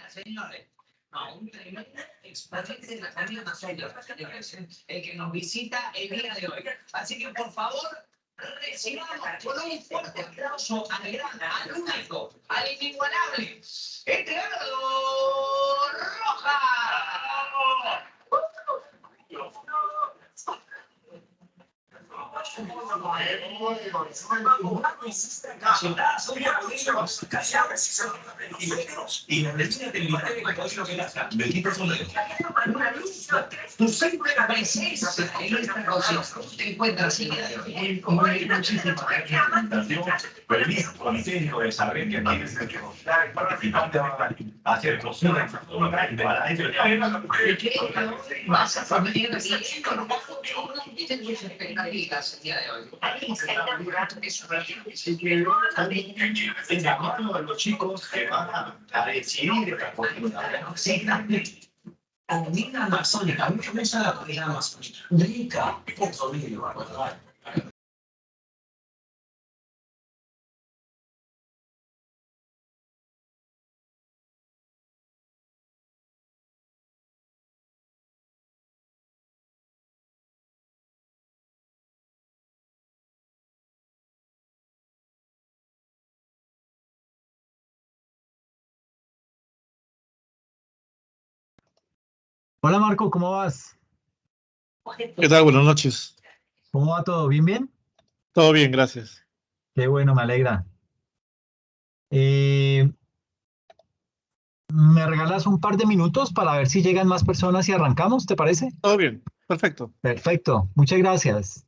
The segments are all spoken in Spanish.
Señores, no, un tremendo exponente de la comida nacional, señores, el que nos visita el día de hoy. Así que, por favor, recibamos con un fuerte aplauso al gran, al único, al inigualable, Edgardo Rojas. Y la medicina te limita de lo que gasta. Bendito son los. Tu simple presencia en esta cocina te encuentras en muchísimas gracias. Permiso contento de saber que tienes que participante a hacer cocina para ello. Vas a familiar bien con tus expectativas el día de hoy. Los chicos que van a decidir esta cocina. Comida amazónica, mucho me gusta la comida amazónica. Rica, por familia, ¿verdad? Hola Marco, ¿cómo vas? ¿Qué tal? Buenas noches. ¿Cómo va todo? ¿Bien, bien? Todo bien, gracias. Qué bueno, me alegra. Eh, ¿Me regalas un par de minutos para ver si llegan más personas y arrancamos? ¿Te parece? Todo bien, perfecto. Perfecto, muchas gracias.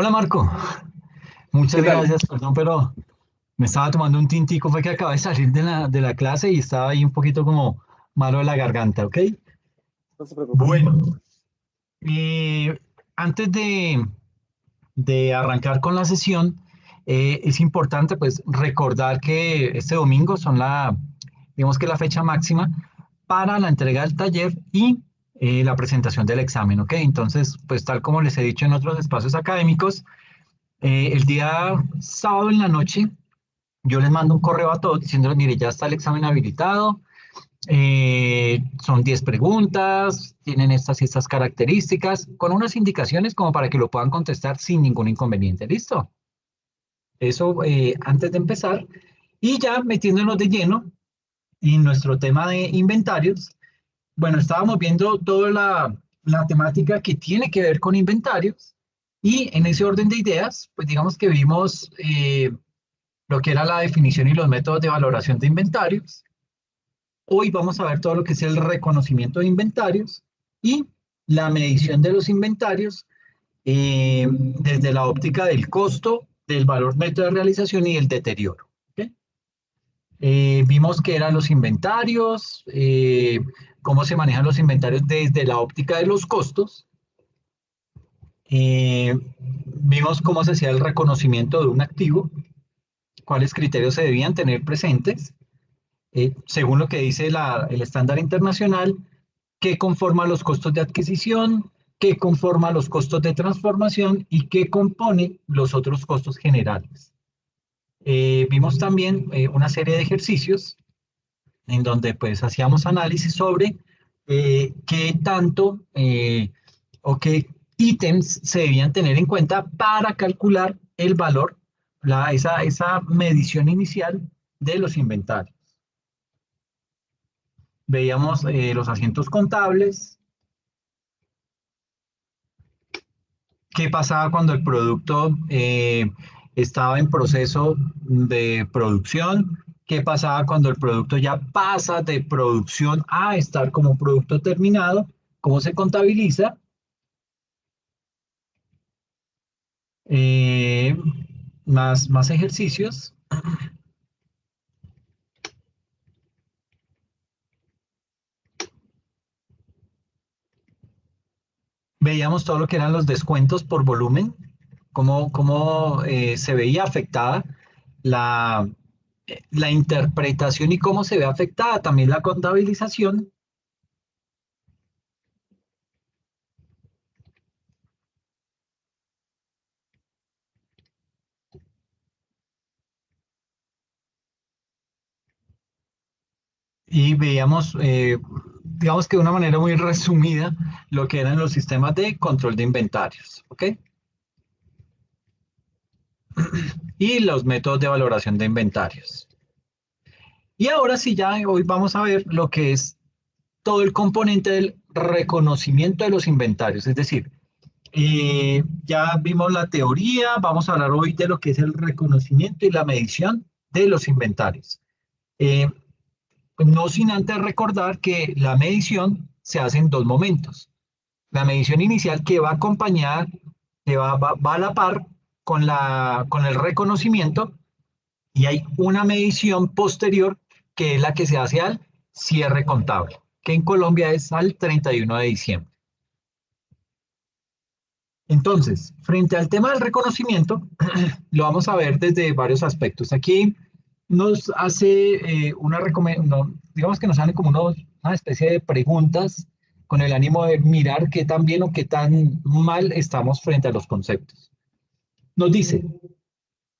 Hola Marco, muchas ¿Qué tal? gracias, perdón, pero me estaba tomando un tintico, fue que acabé de salir de la clase y estaba ahí un poquito como malo de la garganta, ¿ok? No se preocupe. Bueno, eh, antes de arrancar con la sesión, es importante pues recordar que este domingo digamos que la fecha máxima para la entrega del taller y la presentación del examen, ¿ok? Entonces, pues tal como les he dicho en otros espacios académicos, el día sábado en la noche yo les mando un correo a todos diciéndoles, mire, ya está el examen habilitado, son 10 preguntas, tienen estas y estas características, con unas indicaciones como para que lo puedan contestar sin ningún inconveniente. ¿Listo? Eso antes de empezar. Y ya metiéndonos de lleno en nuestro tema de inventarios, bueno, estábamos viendo toda la temática que tiene que ver con inventarios y en ese orden de ideas, pues digamos que vimos lo que era la definición y los métodos de valoración de inventarios. Hoy vamos a ver todo lo que es el reconocimiento de inventarios y la medición de los inventarios desde la óptica del costo, del valor neto de realización y del deterioro. ¿Okay? Vimos qué eran los inventarios, cómo se manejan los inventarios desde la óptica de los costos. Vimos cómo se hacía el reconocimiento de un activo, cuáles criterios se debían tener presentes, según lo que dice el estándar internacional, qué conforma los costos de adquisición, qué conforma los costos de transformación y qué compone los otros costos generales. Vimos también una serie de ejercicios en donde pues hacíamos análisis sobre qué tanto o qué ítems se debían tener en cuenta para calcular el valor, esa medición inicial de los inventarios. Veíamos los asientos contables, qué pasaba cuando el producto estaba en proceso de producción, qué pasaba cuando el producto ya pasa de producción a estar como un producto terminado, cómo se contabiliza. Eh, más ejercicios. Veíamos todo lo que eran los descuentos por volumen, cómo se veía afectada la, la interpretación y cómo se ve afectada también la contabilización. Y veíamos, digamos que de una manera muy resumida, lo que eran los sistemas de control de inventarios, ¿ok? Y los métodos de valoración de inventarios. Y ahora sí, ya hoy vamos a ver lo que es todo el componente del reconocimiento de los inventarios, es decir, ya vimos la teoría, vamos a hablar hoy de lo que es el reconocimiento y la medición de los inventarios. Eh, no sin antes recordar que la medición se hace en dos momentos. La medición inicial que va acompañada, que va a la par con el reconocimiento y hay una medición posterior que es la que se hace al cierre contable, que en Colombia es al 31 de diciembre. Entonces, frente al tema del reconocimiento, lo vamos a ver desde varios aspectos. Aquí nos hace digamos que nos salen como una especie de preguntas con el ánimo de mirar qué tan bien o qué tan mal estamos frente a los conceptos. Nos dice,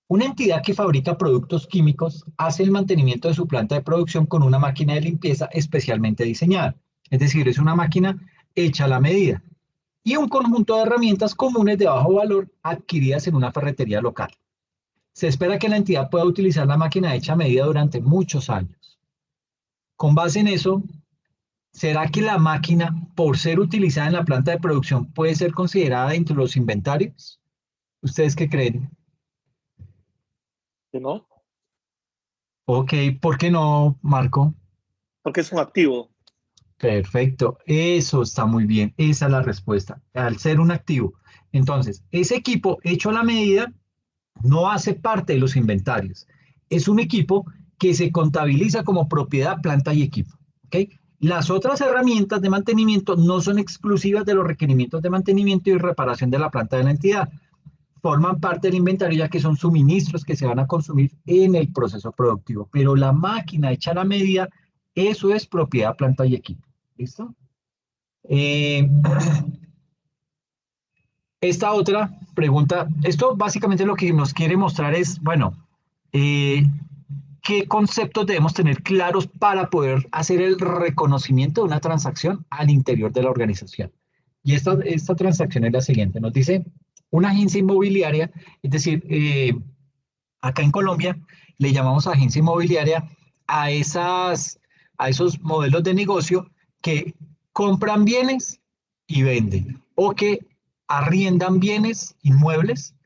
una entidad que fabrica productos químicos hace el mantenimiento de su planta de producción con una máquina de limpieza especialmente diseñada. Es decir, es una máquina hecha a la medida y un conjunto de herramientas comunes de bajo valor adquiridas en una ferretería local. Se espera que la entidad pueda utilizar la máquina hecha a medida durante muchos años. Con base en eso, ¿será que la máquina, por ser utilizada en la planta de producción, puede ser considerada dentro de los inventarios? ¿Ustedes qué creen? ¿Que no? Ok, ¿por qué no, Marco? Porque es un activo. Perfecto, eso está muy bien, esa es la respuesta, al ser un activo. Entonces, ese equipo hecho a la medida no hace parte de los inventarios. Es un equipo que se contabiliza como propiedad, planta y equipo. ¿Ok? Las otras herramientas de mantenimiento no son exclusivas de los requerimientos de mantenimiento y reparación de la planta de la entidad. Forman parte del inventario ya que son suministros que se van a consumir en el proceso productivo. Pero la máquina hecha a la medida, eso es propiedad, planta y equipo. ¿Listo? Eh, Esta otra pregunta, esto básicamente lo que nos quiere mostrar es, bueno, eh, ¿qué conceptos debemos tener claros para poder hacer el reconocimiento de una transacción al interior de la organización? Y esta transacción es la siguiente, nos dice una agencia inmobiliaria, es decir, acá en Colombia le llamamos agencia inmobiliaria a, a esos modelos de negocio que compran bienes y venden, o que arriendan bienes inmuebles,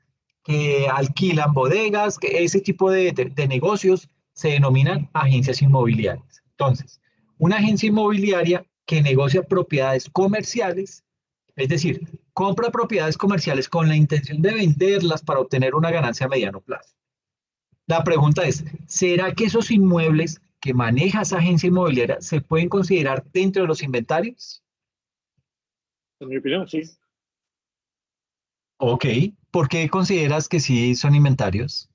que alquilan bodegas, que ese tipo de negocios se denominan agencias inmobiliarias. Entonces, una agencia inmobiliaria que negocia propiedades comerciales, es decir, compra propiedades comerciales con la intención de venderlas para obtener una ganancia a mediano plazo. La pregunta es, ¿será que esos inmuebles que maneja esa agencia inmobiliaria se pueden considerar dentro de los inventarios? En mi opinión, sí, Ok, ¿por qué consideras que sí son inventarios?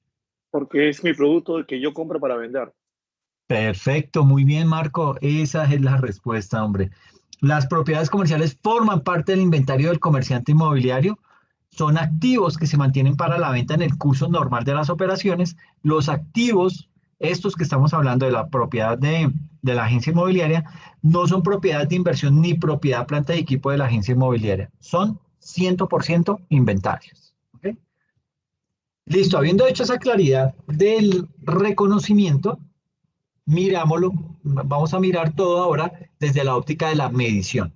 porque es mi producto que yo compro para vender. Perfecto, muy bien, Marco. Esa es la respuesta, hombre. Las propiedades comerciales forman parte del inventario del comerciante inmobiliario. Son activos que se mantienen para la venta en el curso normal de las operaciones. Los activos, estos que estamos hablando de la propiedad de la agencia inmobiliaria, no son propiedades de inversión ni propiedad planta y equipo de la agencia inmobiliaria. Son 100% inventarios. ¿Ok? Listo, habiendo hecho esa claridad del reconocimiento, mirámoslo, vamos a mirar todo ahora desde la óptica de la medición.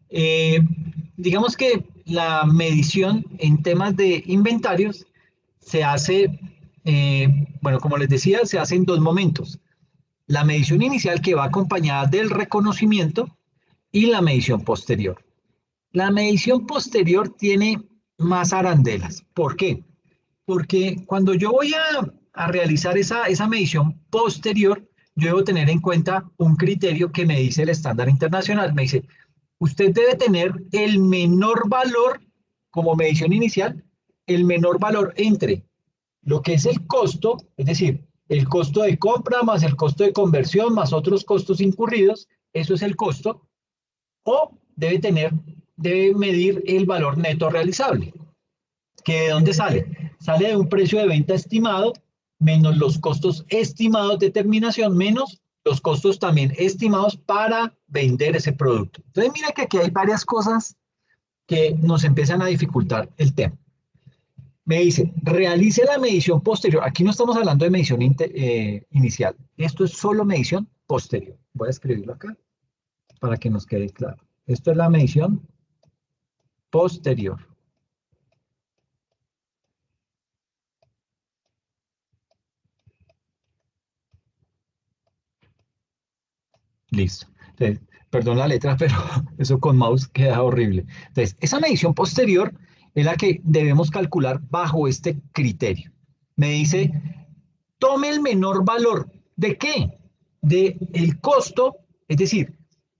Eh, digamos que la medición en temas de inventarios se hace, bueno, como les decía, se hace en dos momentos. La medición inicial que va acompañada del reconocimiento y la medición posterior. La medición posterior tiene más arandelas. ¿Por qué? Porque cuando yo voy a realizar esa medición posterior, yo debo tener en cuenta un criterio que me dice el estándar internacional. Me dice, usted debe tener el menor valor como medición inicial, el menor valor entre lo que es el costo, es decir, el costo de compra más el costo de conversión más otros costos incurridos, eso es el costo, o debe medir el valor neto realizable. ¿Que de dónde sale? Sale de un precio de venta estimado menos los costos estimados de terminación menos los costos también estimados para vender ese producto. Entonces mira que aquí hay varias cosas que nos empiezan a dificultar el tema. Me dice, realice la medición posterior. Aquí no estamos hablando de medición inicial. Esto es solo medición posterior. Voy a escribirlo acá para que nos quede claro. Esto es la medición posterior. Listo. Entonces, perdón la letra, pero eso con mouse queda horrible. Entonces, esa medición posterior es la que debemos calcular bajo este criterio. Me dice, tome el menor valor. ¿De qué? De el costo, es decir,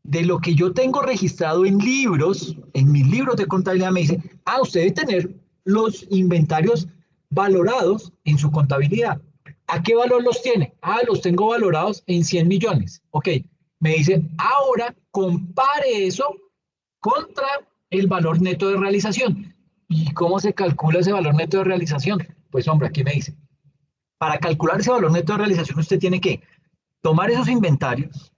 de lo que yo tengo registrado en libros, en mis libros de contabilidad, me dice, usted debe tener los inventarios valorados en su contabilidad. ¿A qué valor los tiene? Los tengo valorados en 100 millones. Ok, me dice, ahora compare eso contra el valor neto de realización. ¿Y cómo se calcula ese valor neto de realización? Pues hombre, aquí me dice, para calcular ese valor neto de realización usted tiene que tomar esos inventarios,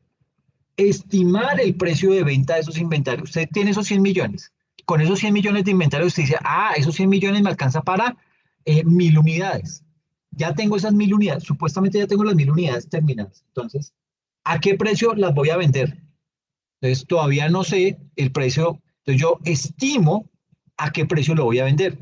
estimar el precio de venta de esos inventarios. Usted tiene esos 100 millones. Con esos 100 millones de inventarios usted dice, esos 100 millones me alcanza para 1000 unidades. Ya tengo esas 1000 unidades, supuestamente ya tengo las 1000 unidades terminadas. Entonces, ¿a qué precio las voy a vender? Entonces, todavía no sé el precio. Entonces, yo estimo a qué precio lo voy a vender.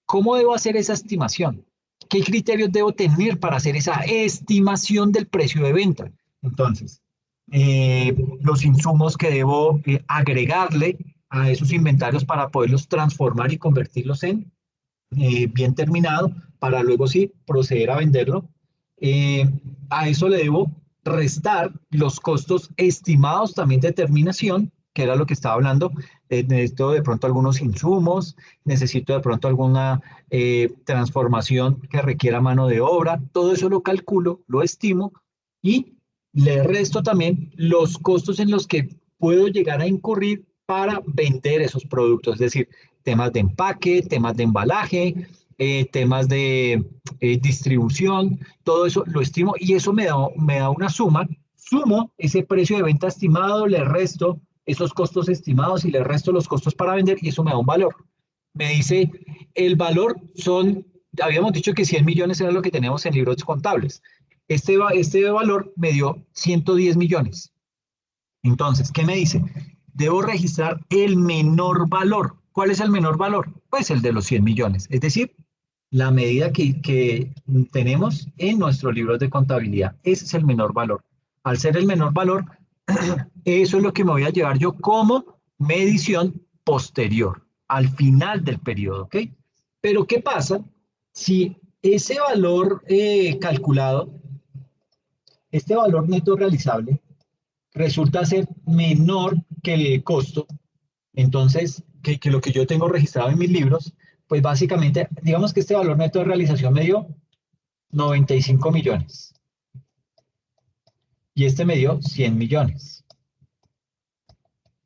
¿Cómo debo hacer esa estimación? ¿Qué criterios debo tener para hacer esa estimación del precio de venta? Entonces, los insumos que debo agregarle a esos inventarios para poderlos transformar y convertirlos en bien terminado, para luego sí proceder a venderlo. Eh, a eso le debo restar los costos estimados también de terminación, que era lo que estaba hablando. Necesito de pronto algunos insumos, necesito de pronto alguna transformación que requiera mano de obra, todo eso lo calculo, lo estimo y le resto también los costos en los que puedo llegar a incurrir para vender esos productos, es decir, temas de empaque, temas de embalaje, temas de distribución, todo eso lo estimo y eso me da una suma. Sumo ese precio de venta estimado, le resto esos costos estimados y le resto los costos para vender y eso me da un valor. Me dice, el valor son, habíamos dicho que 100 millones era lo que teníamos en libros contables. Este valor me dio 110 millones. Entonces, ¿qué me dice? Debo registrar el menor valor. ¿Cuál es el menor valor? Pues el de los 100 millones, es decir, la medida que tenemos en nuestros libros de contabilidad. Ese es el menor valor. Al ser el menor valor, eso es lo que me voy a llevar yo como medición posterior, al final del periodo, ¿ok? Pero ¿qué pasa si ese valor calculado, este valor neto realizable, resulta ser menor que el costo, entonces, que lo que yo tengo registrado en mis libros, pues básicamente, digamos que este valor neto de realización me dio 95 millones y este me dio 100 millones.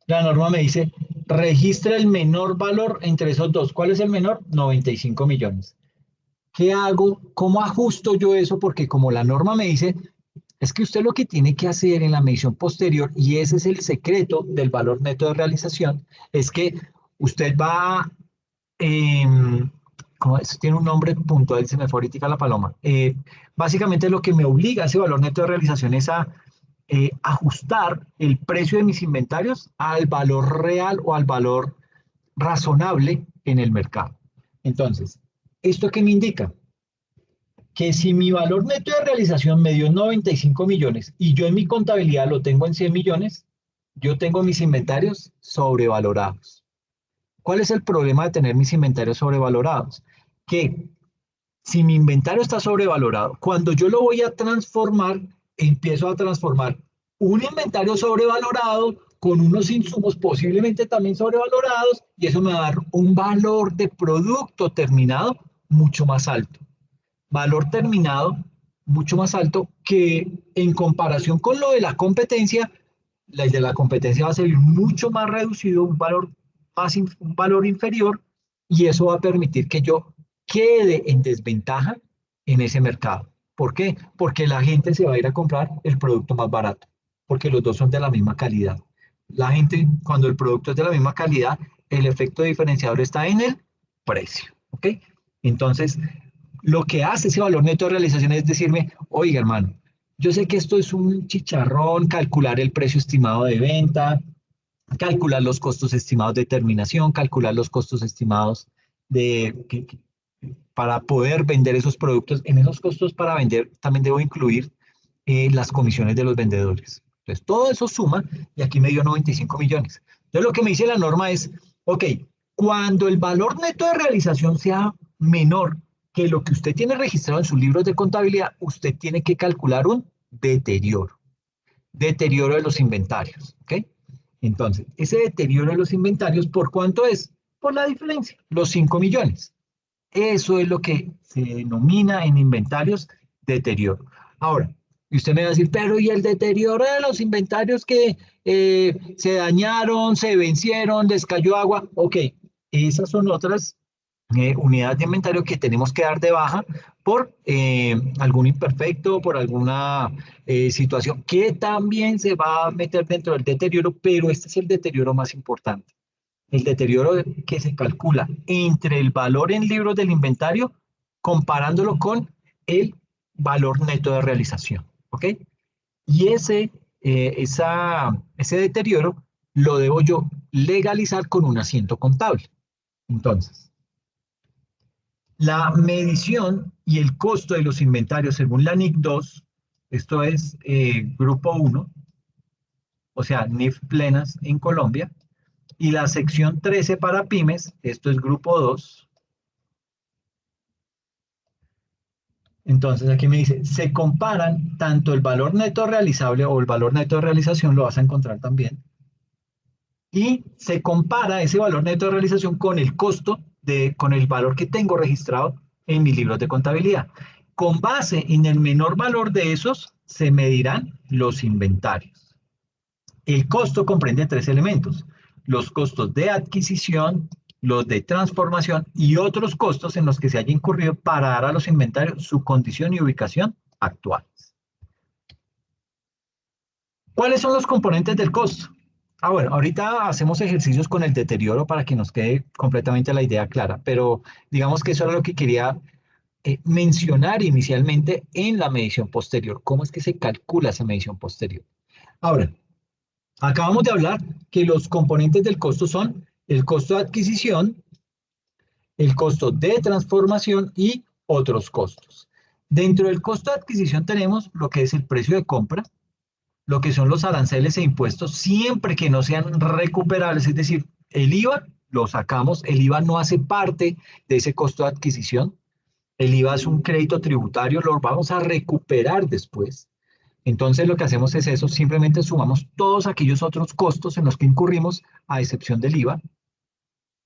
La norma me dice, registra el menor valor entre esos dos. ¿Cuál es el menor? 95 millones. ¿Qué hago? ¿Cómo ajusto yo eso? Porque como la norma me dice, es que usted lo que tiene que hacer en la medición posterior, y ese es el secreto del valor neto de realización, es que usted va, eh, como eso tiene un nombre puntual, se me fue ahorita la paloma. Básicamente lo que me obliga a ese valor neto de realización es a ajustar el precio de mis inventarios al valor real o al valor razonable en el mercado. Entonces, ¿esto qué me indica? Que si mi valor neto de realización me dio 95 millones y yo en mi contabilidad lo tengo en 100 millones, yo tengo mis inventarios sobrevalorados. ¿Cuál es el problema de tener mis inventarios sobrevalorados? Que si mi inventario está sobrevalorado, cuando yo lo voy a transformar, empiezo a transformar un inventario sobrevalorado con unos insumos posiblemente también sobrevalorados y eso me va a dar un valor de producto terminado mucho más alto. Valor terminado mucho más alto que en comparación con lo de la competencia, la de la competencia va a ser mucho más reducido, un valor inferior, y eso va a permitir que yo quede en desventaja en ese mercado. ¿Por qué? Porque la gente se va a ir a comprar el producto más barato, porque los dos son de la misma calidad. La gente, cuando el producto es de la misma calidad, el efecto diferenciador está en el precio, ¿ok? Entonces, lo que hace ese valor neto de realización es decirme, oiga, hermano, yo sé que esto es un chicharrón, calcular el precio estimado de venta, calcular los costos estimados de terminación, calcular los costos estimados para poder vender esos productos. En esos costos para vender también debo incluir las comisiones de los vendedores. Entonces, todo eso suma y aquí me dio 95 millones. Entonces, lo que me dice la norma es, ok, cuando el valor neto de realización sea menor que lo que usted tiene registrado en sus libros de contabilidad, usted tiene que calcular un deterioro de los inventarios, ¿ok? Entonces, ese deterioro de los inventarios, ¿por cuánto es? Por la diferencia, los 5 millones. Eso es lo que se denomina en inventarios deterioro. Ahora, y usted me va a decir, pero ¿y el deterioro de los inventarios que se dañaron, se vencieron, les cayó agua? Ok, esas son otras unidades de inventario que tenemos que dar de baja por algún imperfecto, por alguna situación que también se va a meter dentro del deterioro, pero este es el deterioro más importante. El deterioro que se calcula entre el valor en libros del inventario comparándolo con el valor neto de realización, ¿ok? Y ese deterioro lo debo yo legalizar con un asiento contable. Entonces, la medición y el costo de los inventarios según la NIC 2, esto es grupo 1, o sea, NIF plenas en Colombia, y la sección 13 para pymes, esto es grupo 2. Entonces aquí me dice, se comparan tanto el valor neto realizable o el valor neto de realización, lo vas a encontrar también, y se compara ese valor neto de realización con el costo, con el valor que tengo registrado en mis libros de contabilidad. Con base en el menor valor de esos, se medirán los inventarios. El costo comprende tres elementos: los costos de adquisición, los de transformación y otros costos en los que se haya incurrido para dar a los inventarios su condición y ubicación actuales. ¿Cuáles son los componentes del costo? Bueno, ahorita hacemos ejercicios con el deterioro para que nos quede completamente la idea clara, pero digamos que eso era lo que quería mencionar inicialmente en la medición posterior. ¿Cómo es que se calcula esa medición posterior? Ahora, acabamos de hablar que los componentes del costo son el costo de adquisición, el costo de transformación y otros costos. Dentro del costo de adquisición tenemos lo que es el precio de compra, lo que son los aranceles e impuestos, siempre que no sean recuperables, es decir, el IVA lo sacamos, el IVA no hace parte de ese costo de adquisición, el IVA es un crédito tributario, lo vamos a recuperar después. Entonces lo que hacemos es eso, simplemente sumamos todos aquellos otros costos en los que incurrimos, a excepción del IVA.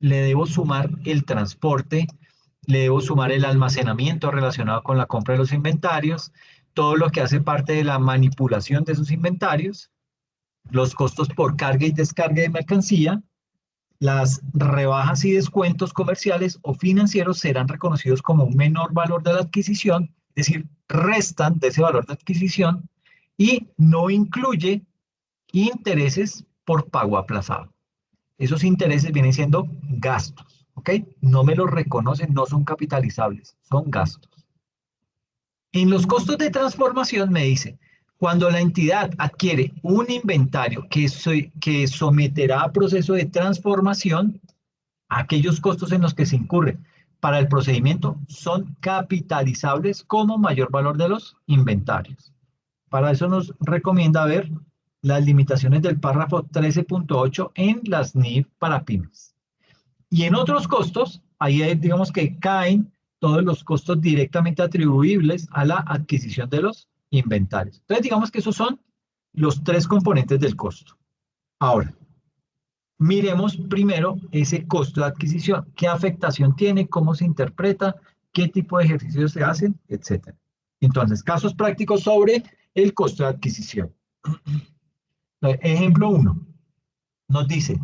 Le debo sumar el transporte, le debo sumar el almacenamiento relacionado con la compra de los inventarios, todo lo que hace parte de la manipulación de esos inventarios, los costos por carga y descarga de mercancía, las rebajas y descuentos comerciales o financieros serán reconocidos como un menor valor de la adquisición, es decir, restan de ese valor de adquisición y no incluye intereses por pago aplazado. Esos intereses vienen siendo gastos, ¿ok? No me los reconocen, no son capitalizables, son gastos. En los costos de transformación me dice, cuando la entidad adquiere un inventario que someterá a proceso de transformación, aquellos costos en los que se incurre para el procedimiento son capitalizables como mayor valor de los inventarios. Para eso nos recomienda ver las limitaciones del párrafo 13.8 en las NIF para pymes. Y en otros costos, ahí digamos que caen todos los costos directamente atribuibles a la adquisición de los inventarios. Entonces, digamos que esos son los tres componentes del costo. Ahora, miremos primero ese costo de adquisición. ¿Qué afectación tiene? ¿Cómo se interpreta? ¿Qué tipo de ejercicios se hacen? Etcétera. Entonces, casos prácticos sobre el costo de adquisición. Ejemplo 1. Nos dice,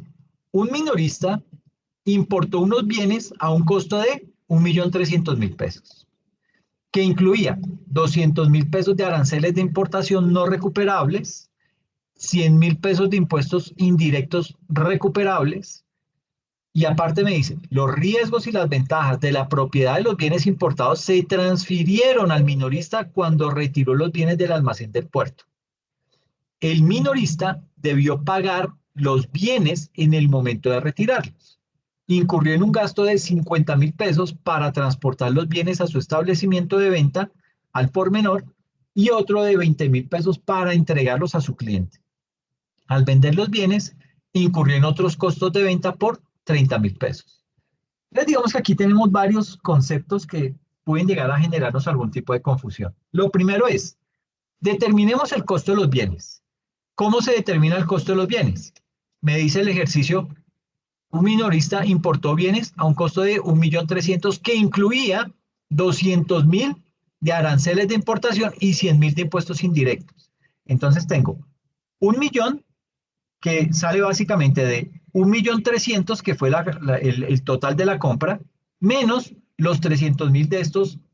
un minorista importó unos bienes a un costo de 1.300.000 pesos, que incluía 200.000 pesos de aranceles de importación no recuperables, 100.000 pesos de impuestos indirectos recuperables, y aparte me dice, los riesgos y las ventajas de la propiedad de los bienes importados se transfirieron al minorista cuando retiró los bienes del almacén del puerto. El minorista debió pagar los bienes en el momento de retirarlos. Incurrió en un gasto de 50.000 pesos para transportar los bienes a su establecimiento de venta al por menor y otro de 20.000 pesos para entregarlos a su cliente. Al vender los bienes, incurrió en otros costos de venta por 30.000 pesos. Entonces, digamos que aquí tenemos varios conceptos que pueden llegar a generarnos algún tipo de confusión. Lo primero es, determinemos el costo de los bienes. ¿Cómo se determina el costo de los bienes? Me dice el ejercicio, un minorista importó bienes a un costo de 1.300.000 que incluía 200.000 de aranceles de importación y 100.000 de impuestos indirectos. Entonces tengo 1.000.000 que sale básicamente de 1.300.000 que fue el total de la compra, menos los 300.000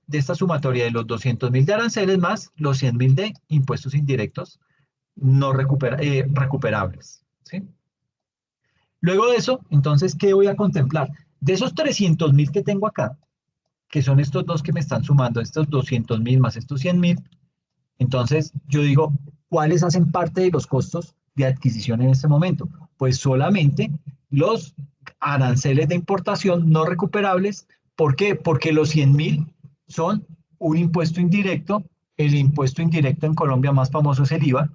de esta sumatoria de los 200.000 de aranceles más los 100.000 de impuestos indirectos no recuperables. ¿Sí? Luego de eso, entonces, ¿qué voy a contemplar? De esos 300.000 que tengo acá, que son estos dos que me están sumando, estos 200.000 más estos 100.000, entonces yo digo, ¿cuáles hacen parte de los costos de adquisición en este momento? Pues solamente los aranceles de importación no recuperables. ¿Por qué? Porque los 100.000 son un impuesto indirecto. El impuesto indirecto en Colombia más famoso es el IVA.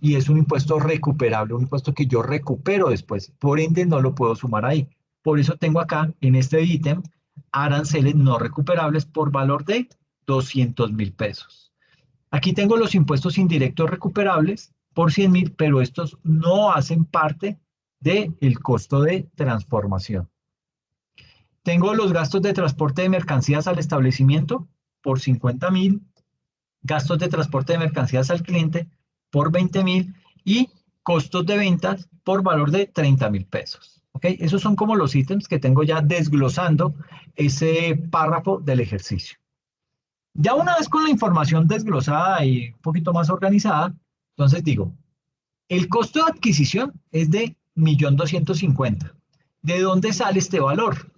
y es un impuesto recuperable, un impuesto que yo recupero después. Por ende, no lo puedo sumar ahí. Por eso tengo acá, en este ítem, aranceles no recuperables por valor de 200.000 pesos. Aquí tengo los impuestos indirectos recuperables por 100.000, pero estos no hacen parte del costo de transformación. Tengo los gastos de transporte de mercancías al establecimiento por 50.000, gastos de transporte de mercancías al cliente por 20.000 y costos de ventas por valor de 30.000 pesos. ¿Ok? Esos son como los ítems que tengo ya desglosando ese párrafo del ejercicio. Ya una vez con la información desglosada y un poquito más organizada, entonces digo, el costo de adquisición es de 1.250.000. ¿De dónde sale este valor?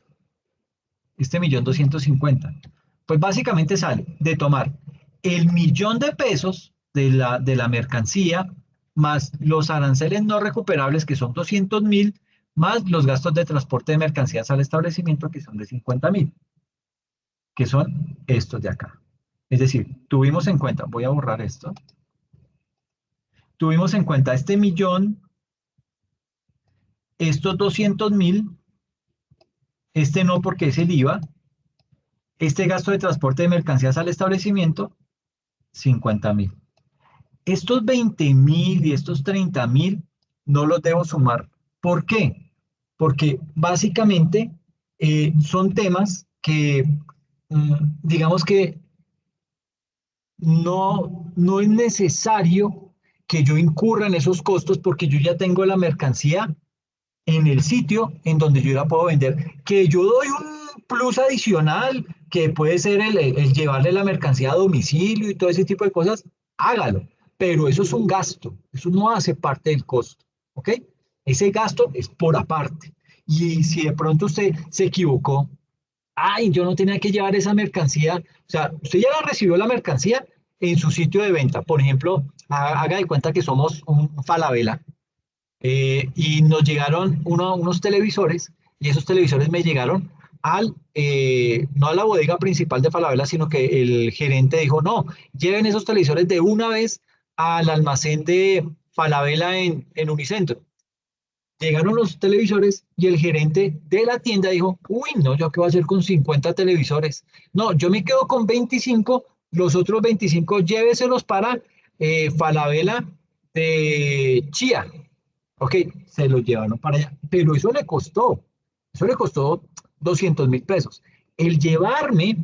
Este 1.250.000. Pues básicamente sale de tomar el 1.000.000 de pesos de la mercancía, más los aranceles no recuperables, que son 200.000, más los gastos de transporte de mercancías al establecimiento, que son de 50.000, que son estos de acá. Es decir, tuvimos en cuenta, voy a borrar esto, tuvimos en cuenta este 1.000.000, estos 200.000, este no porque es el IVA, este gasto de transporte de mercancías al establecimiento, 50.000. Estos 20.000 y estos 30.000 no los debo sumar. ¿Por qué? Porque básicamente son temas que, digamos que no es necesario que yo incurra en esos costos porque yo ya tengo la mercancía en el sitio en donde yo la puedo vender. Que yo doy un plus adicional, que puede ser el llevarle la mercancía a domicilio y todo ese tipo de cosas, hágalo. Pero eso es un gasto, eso no hace parte del costo, ¿ok? Ese gasto es por aparte. Y si de pronto usted se equivocó, ay, yo no tenía que llevar esa mercancía, o sea, usted ya la recibió la mercancía en su sitio de venta. Por ejemplo, haga de cuenta que somos un Falabella y nos llegaron unos televisores y esos televisores me llegaron no a la bodega principal de Falabella, sino que el gerente dijo, no, lleven esos televisores de una vez al almacén de Falabella en Unicentro. Llegaron los televisores y el gerente de la tienda dijo, uy, no, ¿yo qué voy a hacer con 50 televisores? No, yo me quedo con 25, los otros 25 lléveselos para Falabella de Chía. Ok, se los llevaron para allá, pero eso le costó 200.000 pesos. El llevarme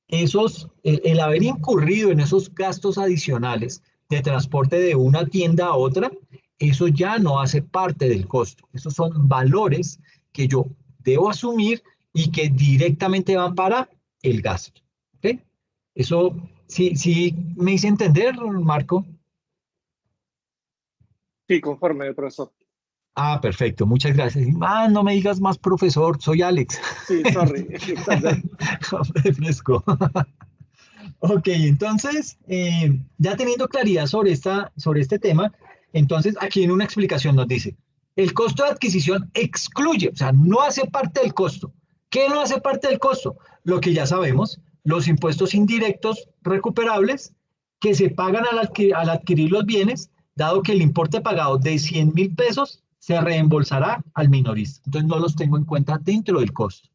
el haber incurrido en esos gastos adicionales de transporte de una tienda a otra, eso ya no hace parte del costo. Esos son valores que yo debo asumir y que directamente van para el gasto. ¿Ok? Eso sí me hice entender, Marco. Sí, conforme, profesor. Ah, perfecto, muchas gracias. Ah, no me digas más profesor, soy Alex. Sí, sorry. Hombre fresco. Ok, entonces, ya teniendo claridad sobre este tema, entonces aquí en una explicación nos dice, el costo de adquisición excluye, o sea, no hace parte del costo. ¿Qué no hace parte del costo? Lo que ya sabemos, los impuestos indirectos recuperables que se pagan al adquirir los bienes, dado que el importe pagado de 100.000 pesos se reembolsará al minorista. Entonces no los tengo en cuenta dentro del costo.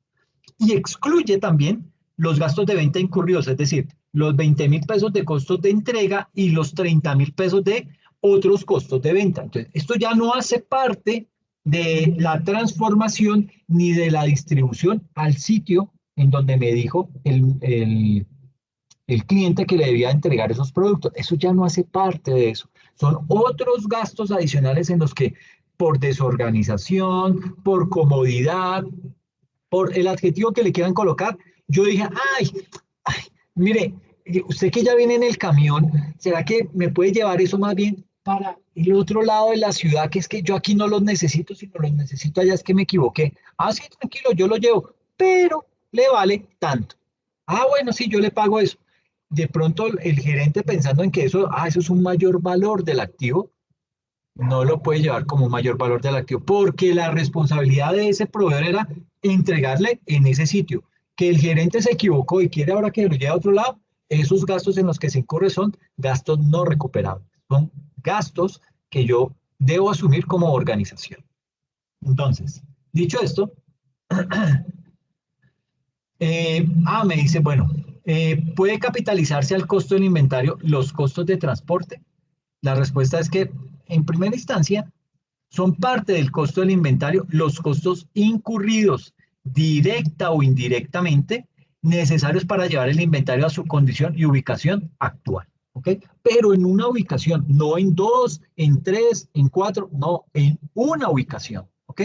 Y excluye también los gastos de venta incurridos, es decir, los 20.000 pesos de costos de entrega y los 30.000 pesos de otros costos de venta. Entonces, esto ya no hace parte de la transformación ni de la distribución al sitio en donde me dijo el cliente que le debía entregar esos productos. Eso ya no hace parte de eso. Son otros gastos adicionales en los que por desorganización, por comodidad, por el adjetivo que le quieran colocar, yo dije, ay, mire, usted que ya viene en el camión, ¿será que me puede llevar eso más bien para el otro lado de la ciudad? Que es que yo aquí no los necesito, sino los necesito allá, es que me equivoqué. Ah, sí, tranquilo, yo lo llevo, pero le vale tanto. Ah, bueno, sí, yo le pago eso. De pronto el gerente pensando en que eso es un mayor valor del activo, no lo puede llevar como mayor valor del activo, porque la responsabilidad de ese proveedor era entregarle en ese sitio. Que el gerente se equivocó y quiere ahora que lo lleve a otro lado, esos gastos en los que se incurre son gastos no recuperables, son gastos que yo debo asumir como organización. Entonces, dicho esto, me dice, bueno, ¿puede capitalizarse al costo del inventario los costos de transporte? La respuesta es que, en primera instancia, son parte del costo del inventario los costos incurridos directa o indirectamente necesarios para llevar el inventario a su condición y ubicación actual. ¿Ok? Pero en una ubicación, no en dos, en tres, en cuatro, no, en una ubicación. ¿Ok?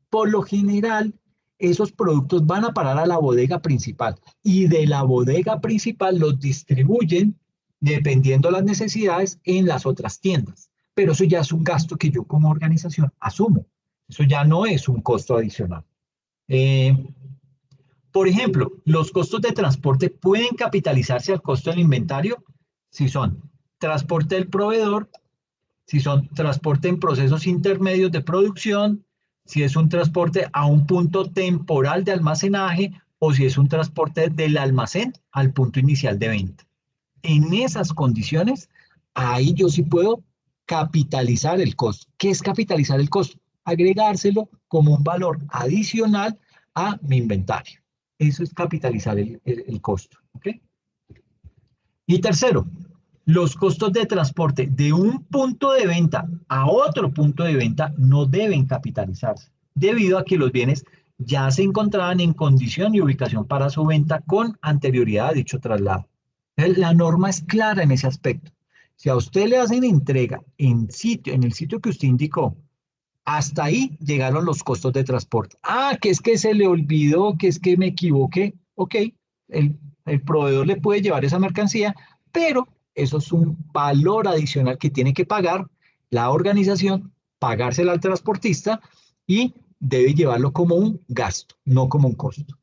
Por lo general, esos productos van a parar a la bodega principal y de la bodega principal los distribuyen dependiendo las necesidades en las otras tiendas. Pero eso ya es un gasto que yo como organización asumo. Eso ya no es un costo adicional. Eh, por ejemplo, los costos de transporte pueden capitalizarse al costo del inventario si son transporte del proveedor, si son transporte en procesos intermedios de producción, si es un transporte a un punto temporal de almacenaje o si es un transporte del almacén al punto inicial de venta. En esas condiciones, ahí yo sí puedo capitalizar el costo. ¿Qué es capitalizar el costo? Agregárselo como un valor adicional a mi inventario. Eso es capitalizar el costo. ¿Ok? Y tercero, los costos de transporte de un punto de venta a otro punto de venta no deben capitalizarse, debido a que los bienes ya se encontraban en condición y ubicación para su venta con anterioridad a dicho traslado. La norma es clara en ese aspecto. Si a usted le hacen entrega en el sitio que usted indicó, hasta ahí llegaron los costos de transporte. Que es que se le olvidó, que es que me equivoqué. Ok, el proveedor le puede llevar esa mercancía, pero eso es un valor adicional que tiene que pagar la organización, pagársela al transportista y debe llevarlo como un gasto, no como un costo.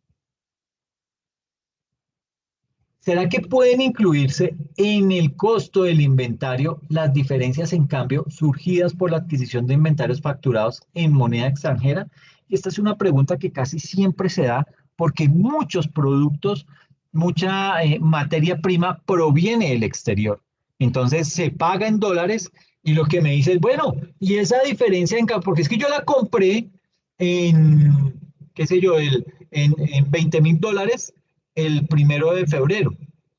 ¿Será que pueden incluirse en el costo del inventario las diferencias en cambio surgidas por la adquisición de inventarios facturados en moneda extranjera? Y esta es una pregunta que casi siempre se da porque muchos productos, mucha materia prima proviene del exterior. Entonces se paga en dólares y lo que me dice es, bueno, y esa diferencia en cambio, porque es que yo la compré en, qué sé yo, en $20,000 el 1 de febrero.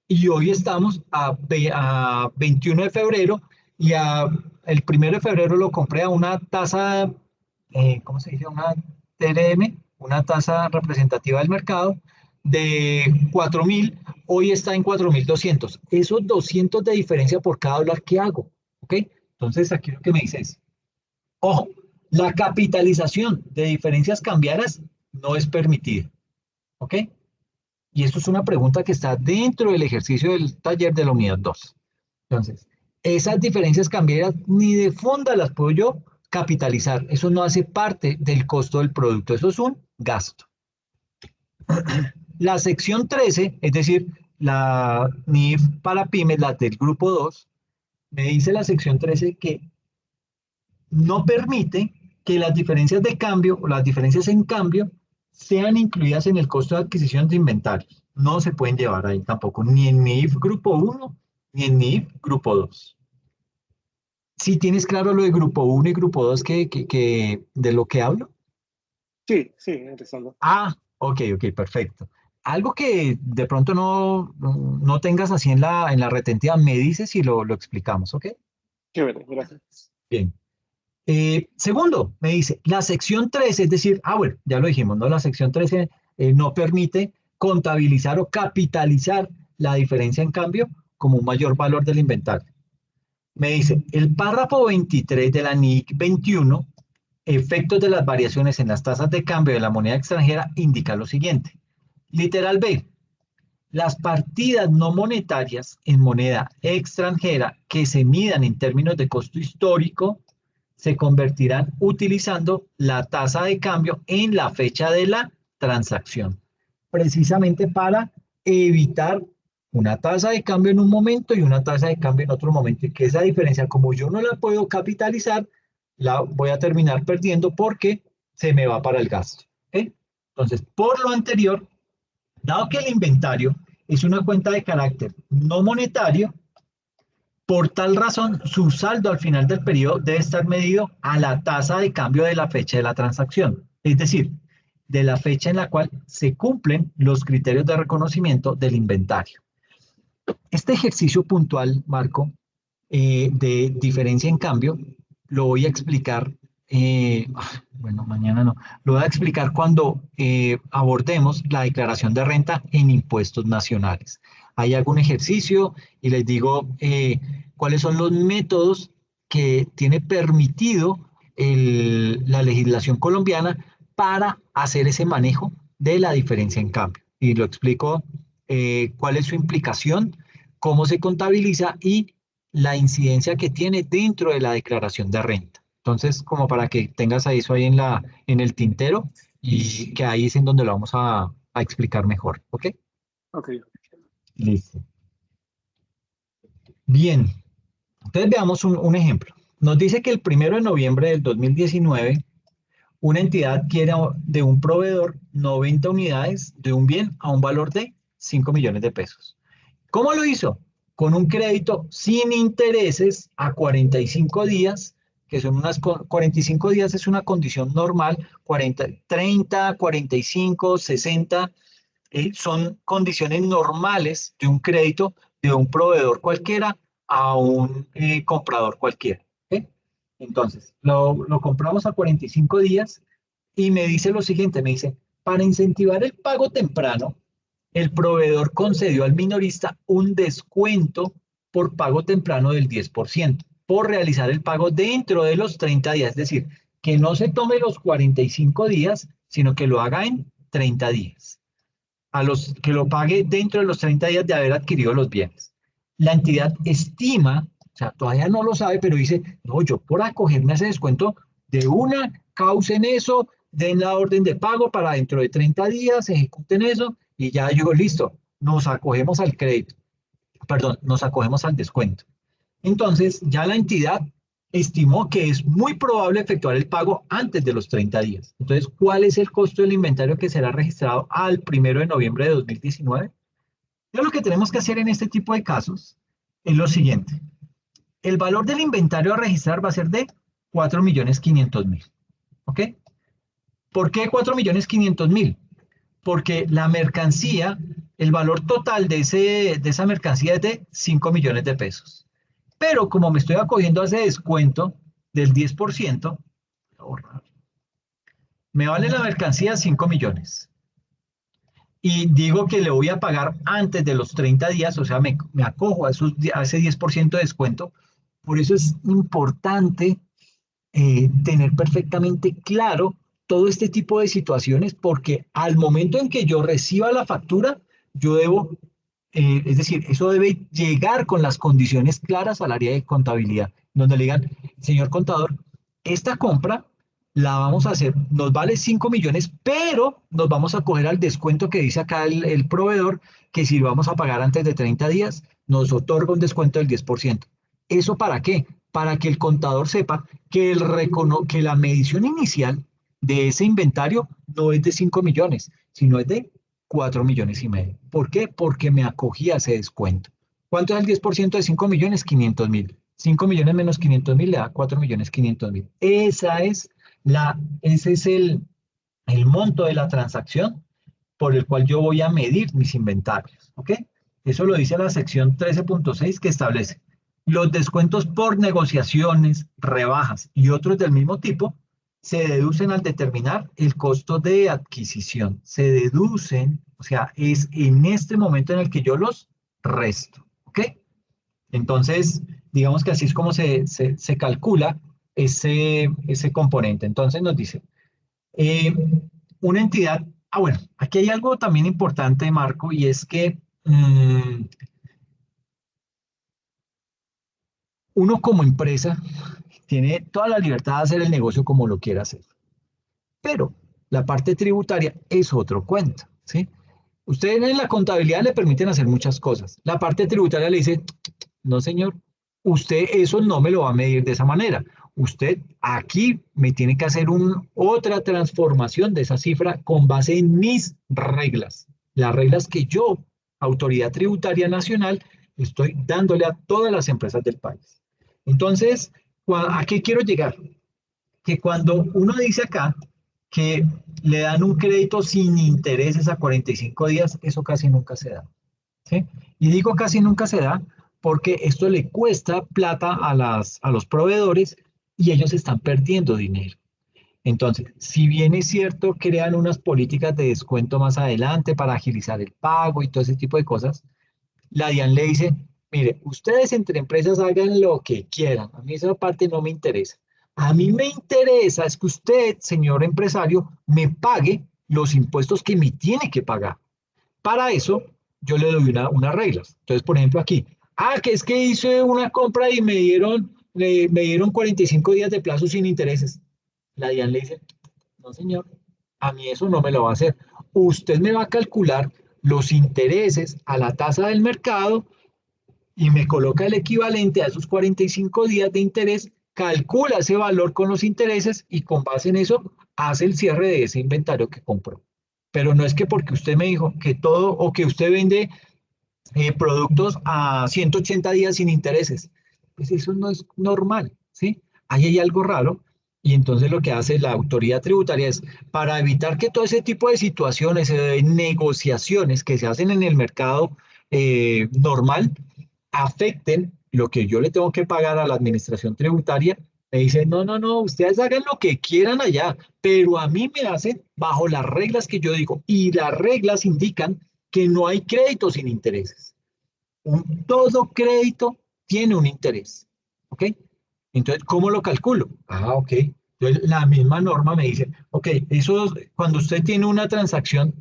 Y hoy estamos a 21 de febrero y el 1 de febrero lo compré a una tasa, ¿cómo se dice? Una TRM, una tasa representativa del mercado de 4,000, hoy está en 4,200. Esos 200 de diferencia por cada dólar que hago. ¿Ok? Entonces aquí lo que me dice es, ojo, la capitalización de diferencias cambiarias no es permitida. ¿Ok? Y esto es una pregunta que está dentro del ejercicio del taller de la unidad 2. Entonces, esas diferencias cambiarias ni de fonda las puedo yo capitalizar. Eso no hace parte del costo del producto. Eso es un gasto. La sección 13, es decir, la NIF para pymes, la del grupo 2, me dice la sección 13 que no permite que las diferencias de cambio o las diferencias en cambio sean incluidas en el costo de adquisición de inventarios. No se pueden llevar ahí tampoco, ni en NIF grupo 1, ni en NIF grupo 2. ¿Sí tienes claro lo de grupo 1 y grupo 2 de lo que hablo? Sí, sí, interesante. Ok, perfecto. Algo que de pronto no tengas así en la retentiva, me dices y lo explicamos, ¿ok? Chévere, gracias. Bien. Segundo, me dice, la sección 13, es decir, bueno, ya lo dijimos, ¿no? La sección 13 no permite contabilizar o capitalizar la diferencia en cambio como un mayor valor del inventario. Me dice, el párrafo 23 de la NIC 21, efectos de las variaciones en las tasas de cambio de la moneda extranjera, indica lo siguiente. Literal B, las partidas no monetarias en moneda extranjera que se midan en términos de costo histórico se convertirán utilizando la tasa de cambio en la fecha de la transacción, precisamente para evitar una tasa de cambio en un momento y una tasa de cambio en otro momento, y que esa diferencia, como yo no la puedo capitalizar, la voy a terminar perdiendo porque se me va para el gasto. ¿Okay? Entonces, por lo anterior, dado que el inventario es una cuenta de carácter no monetario, Por tal razón, su saldo al final del periodo debe estar medido a la tasa de cambio de la fecha de la transacción, es decir, de la fecha en la cual se cumplen los criterios de reconocimiento del inventario. Este ejercicio puntual, Marco, de diferencia en cambio, lo voy a explicar, bueno, mañana no, lo voy a explicar cuando abordemos la declaración de renta en impuestos nacionales. Ahí hago un ejercicio y les digo cuáles son los métodos que tiene permitido la legislación colombiana para hacer ese manejo de la diferencia en cambio. Y lo explico cuál es su implicación, cómo se contabiliza y la incidencia que tiene dentro de la declaración de renta. Entonces, como para que tengas eso ahí en el tintero y que ahí es en donde lo vamos a explicar mejor. ¿Ok? Ok. Listo. Bien. Entonces veamos un ejemplo. Nos dice que el 1 de noviembre del 2019, una entidad adquiere de un proveedor 90 unidades de un bien a un valor de 5 millones de pesos. ¿Cómo lo hizo? Con un crédito sin intereses a 45 días, que son 45 días es una condición normal, 30, 45, 60, son condiciones normales de un crédito de un proveedor cualquiera a un comprador cualquiera. ¿Okay? Entonces, lo compramos a 45 días y me dice lo siguiente, me dice, para incentivar el pago temprano, el proveedor concedió al minorista un descuento por pago temprano del 10% por realizar el pago dentro de los 30 días, es decir, que no se tome los 45 días, sino que lo haga en 30 días, que lo pague dentro de los 30 días de haber adquirido los bienes. La entidad estima, o sea, todavía no lo sabe, pero dice, no, yo por acogerme a ese descuento, de una, causen eso, den la orden de pago para dentro de 30 días, ejecuten eso, y ya yo, listo, nos acogemos al crédito, perdón, nos acogemos al descuento. Entonces, ya la entidad estimó que es muy probable efectuar el pago antes de los 30 días. Entonces, ¿cuál es el costo del inventario que será registrado al 1 de noviembre de 2019? Lo que tenemos que hacer en este tipo de casos es lo siguiente. El valor del inventario a registrar va a ser de 4.500.000. ¿Ok? ¿Por qué 4.500.000? Porque la mercancía, el valor total de esa mercancía es de 5 millones de pesos. Pero como me estoy acogiendo a ese descuento del 10%, me vale la mercancía 5 millones. Y digo que le voy a pagar antes de los 30 días, o sea, me acojo a ese 10% de descuento. Por eso es importante tener perfectamente claro todo este tipo de situaciones, porque al momento en que yo reciba la factura, yo debo, es decir, eso debe llegar con las condiciones claras al área de contabilidad, donde le digan, señor contador, esta compra la vamos a hacer, nos vale 5 millones, pero nos vamos a coger al descuento que dice acá el proveedor, que si lo vamos a pagar antes de 30 días, nos otorga un descuento del 10%. ¿Eso para qué? Para que el contador sepa que la medición inicial de ese inventario no es de 5 millones, sino es de 4 millones y medio. ¿Por qué? Porque me acogí a ese descuento. ¿Cuánto es el 10% de 5 millones? 500.000. 5 millones menos 500.000 le da 4.500.000. Ese es el monto de la transacción por el cual yo voy a medir mis inventarios. ¿Ok? Eso lo dice la sección 13.6 que establece los descuentos por negociaciones, rebajas y otros del mismo tipo se deducen al determinar el costo de adquisición. Se deducen, o sea, es en este momento en el que yo los resto. ¿Ok? Entonces, digamos que así es como se calcula ese componente. Entonces nos dice, una entidad, bueno, aquí hay algo también importante, Marco, y es que uno como empresa tiene toda la libertad de hacer el negocio como lo quiera hacer, pero la parte tributaria es otro cuento, ¿sí? Ustedes en la contabilidad le permiten hacer muchas cosas. La parte tributaria le dice, no señor, usted eso no me lo va a medir de esa manera. Usted aquí me tiene que hacer otra transformación de esa cifra con base en mis reglas. Las reglas que yo, Autoridad Tributaria Nacional, estoy dándole a todas las empresas del país. Entonces, ¿a qué quiero llegar? Que cuando uno dice acá que le dan un crédito sin intereses a 45 días, eso casi nunca se da. ¿Sí? Y digo casi nunca se da porque esto le cuesta plata a los proveedores y ellos están perdiendo dinero. Entonces, si bien es cierto, crean unas políticas de descuento más adelante para agilizar el pago y todo ese tipo de cosas, la DIAN le dice, mire, ustedes entre empresas hagan lo que quieran, a mí esa parte no me interesa. A mí me interesa es que usted, señor empresario, me pague los impuestos que me tiene que pagar. Para eso, yo le doy unas reglas. Entonces, por ejemplo, aquí, que es que hice una compra y me dieron 45 días de plazo sin intereses. La DIAN le dice, no, señor, a mí eso no me lo va a hacer. Usted me va a calcular los intereses a la tasa del mercado y me coloca el equivalente a esos 45 días de interés, calcula ese valor con los intereses y con base en eso hace el cierre de ese inventario que compró. Pero no es que porque usted me dijo que todo o que usted vende productos a 180 días sin intereses. Pues eso no es normal, ¿sí? Ahí hay algo raro y entonces lo que hace la autoridad tributaria es, para evitar que todo ese tipo de situaciones, de negociaciones que se hacen en el mercado normal, afecten lo que yo le tengo que pagar a la administración tributaria, me dicen, no, no, no, ustedes hagan lo que quieran allá, pero a mí me hacen bajo las reglas que yo digo, y las reglas indican que no hay crédito sin intereses. Todo crédito tiene un interés, ¿ok? Entonces, ¿cómo lo calculo? Ok. Entonces, la misma norma me dice, ok, eso, cuando usted tiene una transacción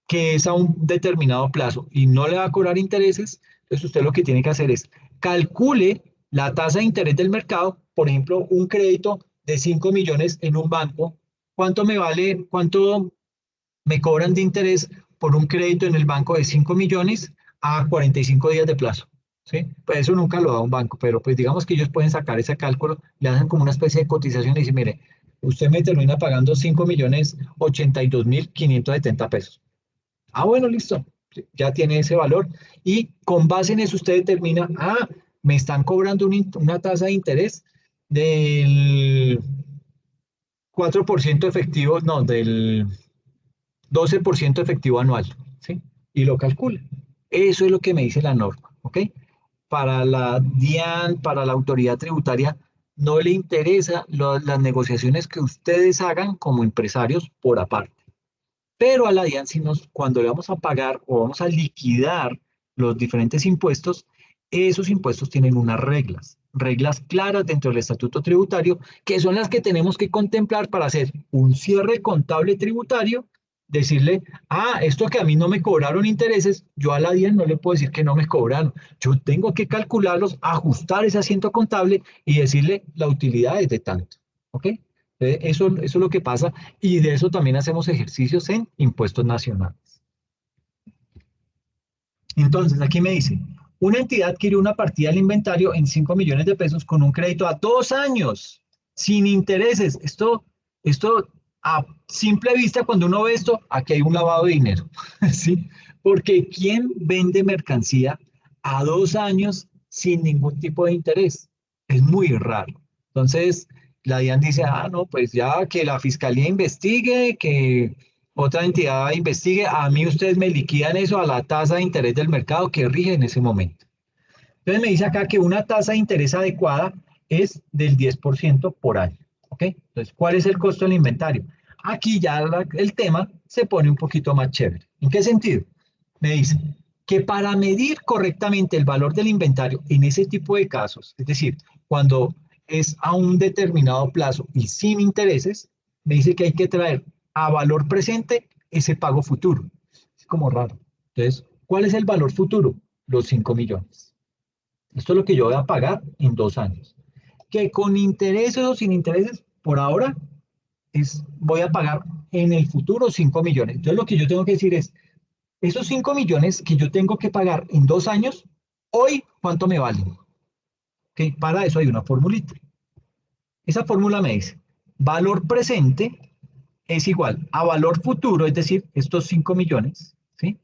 que es a un determinado plazo y no le va a cobrar intereses, entonces usted lo que tiene que hacer es calcule la tasa de interés del mercado, por ejemplo, un crédito de 5 millones en un banco, ¿cuánto me vale, cuánto me cobran de interés por un crédito en el banco de 5 millones a 45 días de plazo? ¿Sí? Pues eso nunca lo da un banco, pero pues digamos que ellos pueden sacar ese cálculo, le hacen como una especie de cotización y dicen, mire, usted me termina pagando 5 millones 82 mil 570 pesos. Bueno, listo, ya tiene ese valor y con base en eso usted determina, me están cobrando una tasa de interés del 4% efectivo, no, del 12% efectivo anual, ¿sí? Y lo calcula. Eso es lo que me dice la norma, ¿ok? Para la DIAN, para la autoridad tributaria, no le interesa las negociaciones que ustedes hagan como empresarios por aparte. Pero a la DIAN, cuando le vamos a pagar o vamos a liquidar los diferentes impuestos, esos impuestos tienen unas reglas, reglas claras dentro del estatuto tributario, que son las que tenemos que contemplar para hacer un cierre contable tributario, decirle, esto que a mí no me cobraron intereses, yo a la DIAN no le puedo decir que no me cobraron, yo tengo que calcularlos, ajustar ese asiento contable y decirle la utilidad es de tanto, ¿ok? Eso es lo que pasa y de eso también hacemos ejercicios en impuestos nacionales. Entonces, aquí me dice, una entidad adquirió una partida del inventario en 5 millones de pesos con un crédito a 2 años, sin intereses. Esto a simple vista, cuando uno ve esto, aquí hay un lavado de dinero, ¿sí? Porque ¿quién vende mercancía a 2 años sin ningún tipo de interés? Es muy raro. Entonces, la DIAN dice, no, pues ya que la fiscalía investigue, que otra entidad investigue, a mí ustedes me liquidan eso a la tasa de interés del mercado que rige en ese momento. Entonces me dice acá que una tasa de interés adecuada es del 10% por año, ¿ok? Entonces, ¿cuál es el costo del inventario? Aquí ya el tema se pone un poquito más chévere. ¿En qué sentido? Me dice que para medir correctamente el valor del inventario en ese tipo de casos, es decir, cuando es a un determinado plazo y sin intereses, me dice que hay que traer a valor presente ese pago futuro. Es como raro. Entonces, ¿cuál es el valor futuro? Los 5 millones. Esto es lo que yo voy a pagar en 2 años. Que con intereses o sin intereses, por ahora, voy a pagar en el futuro 5 millones. Entonces, lo que yo tengo que decir es, esos 5 millones que yo tengo que pagar en 2 años, hoy, ¿cuánto me valen? ¿Okay? Para eso hay una formulita. Esa fórmula me dice, valor presente es igual a valor futuro, es decir, estos 5 millones, ¿sí?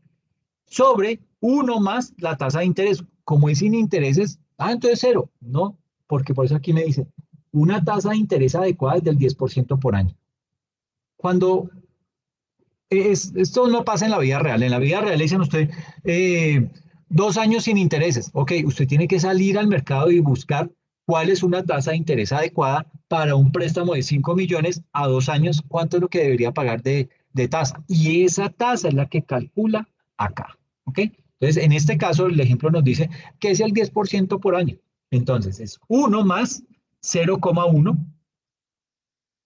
Sobre 1 más la tasa de interés. como es sin intereses, entonces cero. No, porque por eso aquí me dice, una tasa de interés adecuada es del 10% por año. Cuando esto no pasa en la vida real. En la vida real le dicen a usted 2 años sin intereses. Ok, usted tiene que salir al mercado y buscar cuál es una tasa de interés adecuada para un préstamo de 5 millones a 2 años, cuánto es lo que debería pagar de tasa. Y esa tasa es la que calcula acá. Ok, entonces en este caso el ejemplo nos dice que es el 10% por año. Entonces es 1 más 0,1,